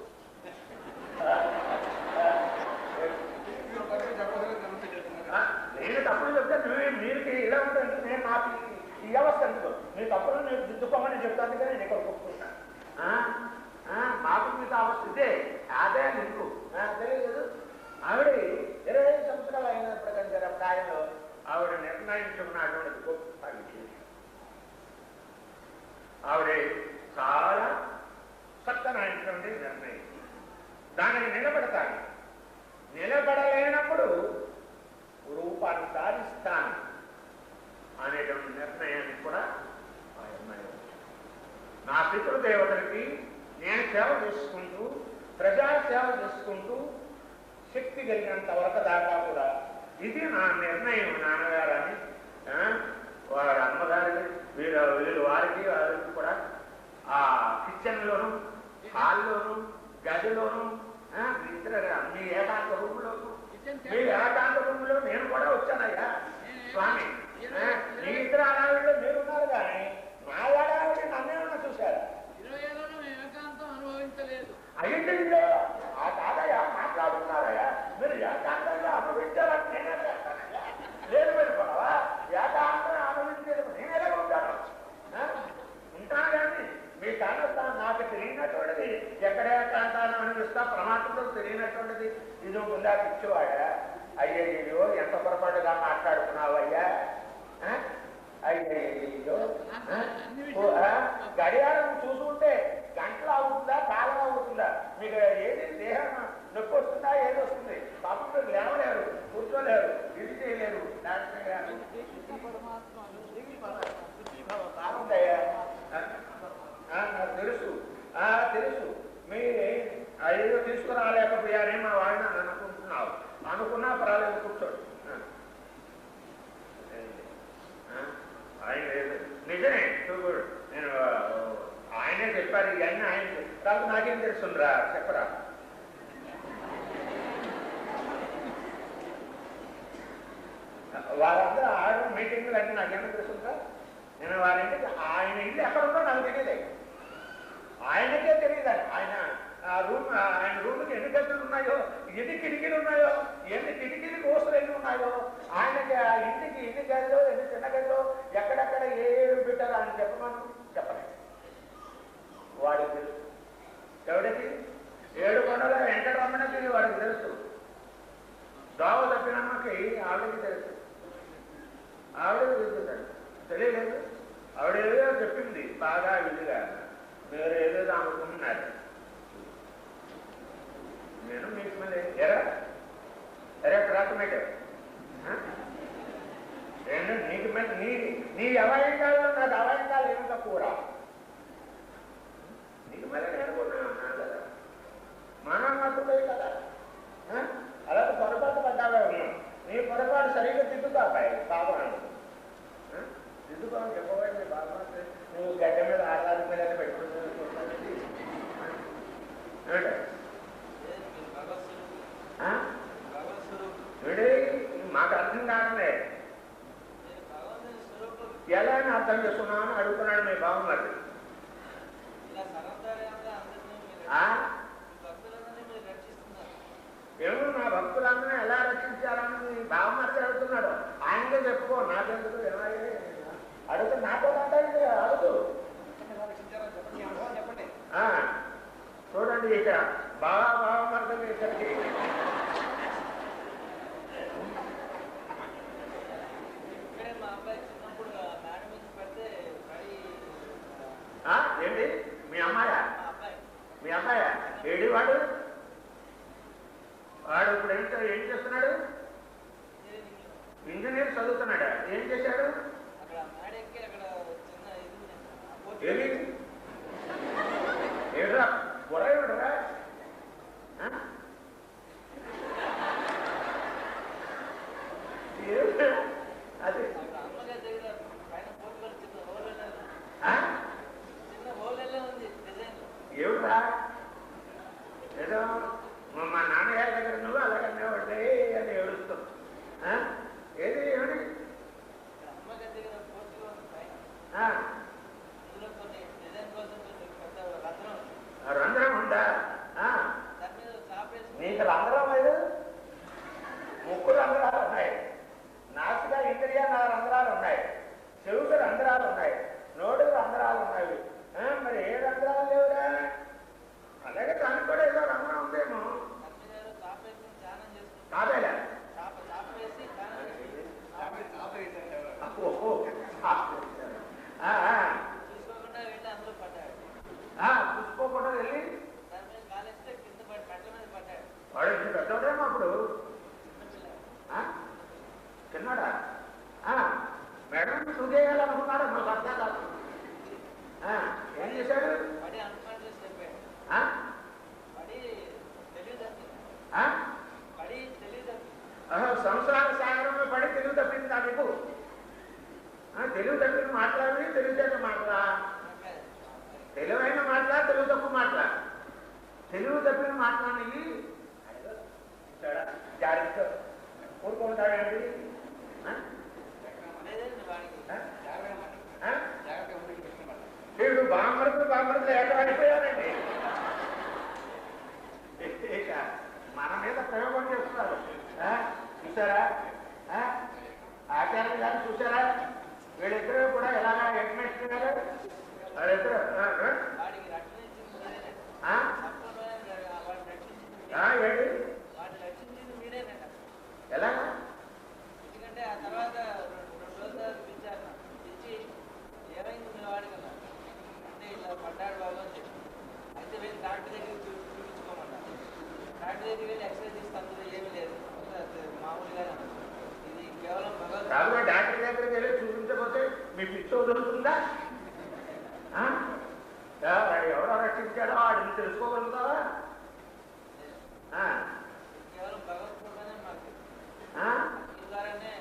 నేను తప్పులు చెప్తే మీకు ఇలా ఉంటుంది. నేను నాకు ఈ అవస్థ ఎందుకు? మీ తప్పులు నేను దిద్దుకోమని చెప్తాను కానీ నేను ఇక్కడ ఒప్పుకుంటాను. మాకు మీకు అవస్థ ఇదే, అదే నీకు తెలియదు. ఆవిడ 25 సంవత్సరాలు అయినప్పటికంటే ప్రాయంలో ఆవిడ నిర్ణయించుకున్నటువంటి గొప్ప విషయం. ఆవిడ చాలా చక్కనైనటువంటి నిర్ణయం. దానికి నిలబడతాను. నిలబడలేనప్పుడు రూపాన్ని సాధిస్తాను అనేటువంటి నిర్ణయాన్ని కూడా నా పితృదేవతలకి నేను సేవ చేసుకుంటూ, ప్రజా సేవ చేసుకుంటూ శక్తి కలిగినంత వరకు దాకా కూడా ఇది నా నిర్ణయం నాన్నగారని వారి అమ్మగారికి వీళ్ళు వారికి కూడా ఆ కిచెన్లోను, హాల్లోను, గదిలోను, మీ ఏకాంత రూములోను, మీ ఏకాంత రూములో నేను కూడా వచ్చానయ్యా స్వామి. మీ ఇద్దరు అడావిడిలో మీరున్నారు కానీ నా ఏడావిడి నన్నేమన్నా చూశారు? అయ్యింటిలో ఆ తాతయ్య మాట్లాడుతున్నారయ్యా, మీరు ఏకాంతంగా అనుభవించాలని నేనే చేస్తానయ్యా. లేదు వెళ్ళిపోవా? ఏకాంతంగా అనుభవించేది నేను ఎలా ఉంటాను? ఉంటాను కానీ మీ కారణత నాకు తెలియనటువంటిది ఎక్కడ ఏకాంతాన్ని అనుభవిస్తా ప్రమాదంలో తెలియనటువంటిది ఇది ఉందా పిచ్చివాడా? అయ్యయ్యో ఎంత పొరపాటుగా మాట్లాడుతున్నావయ్యా. అయ్యయ్యో గడియారం చూసుకుంటే గంటలు అవుతుందా, కాలం అవుతుందా? మీకు ఏది దేహం నొప్పి వస్తుందా, ఏది వస్తుంది? పాపం మీరు లేవలేరు, కూర్చోలేరు, ఇది చేయలేరు. బాగుందయ్యా, నాకు తెలుసు తెలుసు. మీ ఏదో తీసుకురాలేకపోయారే మా వాడిని అని అనుకుంటున్నావు. అనుకున్నా పర్వాలేదు, కూర్చోండి. ఆయన నిజమే, నేను ఆయనే చెప్పారు ఇవన్నీ. ఆయన కాబట్టి నాకేం తెలుసురా, చెప్పరా? వాళ్ళందరూ ఆడ మీటింగ్లు అంటే నాకేమో తెలుసుందా? నేను వాళ్ళంటే ఆయన ఇల్లు ఎక్కడ ఉందో నాకు తెలియదు. ఆయనకే తెలియదు. ఆయన రూమ్, ఆయన రూమ్కి ఎన్ని గదులు ఉన్నాయో, ఎన్ని కిటికీలు ఉన్నాయో, ఎన్ని కూర. నీకు మళ్ళీ నేర్చుకున్నాను కదా, మానవతుడే కదా. అలాగే పొరపాటు పడ్డావే ఉన్నాం. నీ పొరపాటు సరిగ్గా దిద్దుకోపాయి బాబా దిద్దుకోని చెప్పబోయి నీ బాబా నువ్వు గడ్డ మీద ఆధార మీద పెట్టుకుంటున్నావు. మాకు అర్థం కావట్లే, ఎలా అని అర్థం చేసుకున్నావు అని అడుగుతున్నాడు మీ బావమరిది. ఏమో నా భక్తులందరూ ఎలా రక్షించాలని మీ బావమరిది అడుగుతున్నాడు. ఆయనకే చెప్పుకో, నాకెందుకు ఏమయ్యే అడుగుతూ నాతో అంటే అడుగు. చూడండి ఇక్కడ బావమరిది ఇక్కడికి ఏంటి మీ అమ్మాయా? మీ అమ్మాయా? ఏడి వాడు ఇప్పుడు ఏం చేస్తున్నాడు? ఇంజనీర్ చదువుతున్నాడా? ఏం చేశాడు? ఏది ఏడ్రా బొరయడురా? అదే ఏమిట్రా? ఏదో మా నాన్నగారి దగ్గర నువ్వు అలాగనే పడ్డాయి అని ఏడుస్తాం. ఏది ఏమిటి? రంధ్రం ఉందా? నీకు రంధ్రం లేదు, ముక్కు రంధ్రాలు ఉన్నాయి, నాసిక ఇంద్రియ రంధ్రాలు ఉన్నాయి, చెవుకు రంధ్రాలు ఉన్నాయి, నోటికి రంధ్రాలు ఉన్నాయి. మరి ఏ రంధ్రాలు లేవురా? అలాగే దానికి కూడా ఏదో రంధ్రం ఉందేమో. కాదేలా చూసుకోకుండా వెళ్ళి వాడు పెద్దోడేమో అప్పుడు చిన్నాడా? మేడం చూసేయాలనుకున్నాడు మాకు అర్థం కాదు. ఏం చేశాడు? సంసార సాగరంలో పడి తెలుగు తప్పిందా నీకు? తెలుగు తప్పిన మాట్లాడి తెలుగుదేశం మాట్లా, తెలివైన మాట్లా, తెలుగు తప్పు మాట్లా. తెలుగు తప్పిన మాట్లాడి జాగ్రత్త ఊరుకుంటాడండి. వీడు బామరుతులు ఏకమైపోయారండి. మన మీద ప్రయోగం చేస్తున్నారు. చూసారా ఆచార్య గారు? చూసారా వీళ్ళిద్దరూ కూడా ఎలాగా యజ్ఞిస్తున్నారు? వాళ్ళిద్దరు ఎలాగా? ఎందుకంటే ఆ తర్వాత 2 రోజుల తర్వాత పిలిచి ఏమైంది మీ వాడి కదా అంటే ఇలా పడ్డాడు బాబు అని చెప్పి, అయితే వెళ్ళి డాక్టర్ దగ్గరికి చూపించుకోమన్నారు. డాక్టర్ దగ్గరికి వెళ్ళి ఎక్సర్సైజ్ చేస్తే అందులో ఏమీ లేదు, మామూలుగా ఇది కేవలం భగవద్. డాక్టర్ దగ్గరికి వెళ్ళి చూపించకపోతే మీ పిచ్చి వదులుతుందా? ఎవరో రక్షించాడో వాడిని తెలుసుకోగలుగుతావా? కేవలం భగవద్గీతనే మాకు ద్వారానే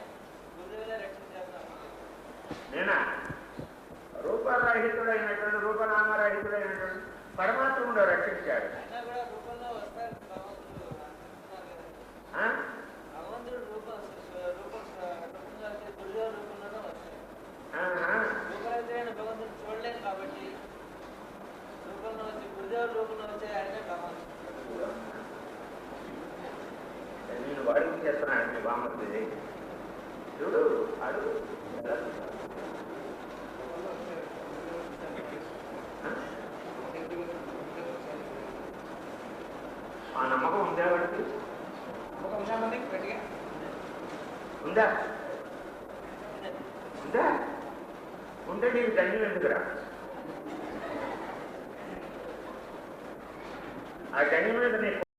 గురువులే రక్షించేస్తాం. నేనా? రూపరహితుడైనటువంటి రూపనామరహితుడైనటువంటి పరమాత్ముడు రక్షించాడు. అయినా కూడా రూపంలో వస్తారు భగవంతుడు. భగవంతుడు రూపంగా గురుదేవ రూపంలోనే వస్తాడు. రూపరహితుడైన భగవంతుడు చూడలేము కాబట్టి రూపంలో వచ్చి గురుదేవ రూపంలో వచ్చే ఆయనే భగవంతుడు. నేను వాడికి చేస్తున్నాను మీ బామర్ది. చూడు అడుగు. ఆ నమ్మకం ఉందా వాడికి? ఉందా? ఉందా? ఉంటే నీకు ధన్యం ఎందుకురా? ఆ ధన్యం మీద నీకు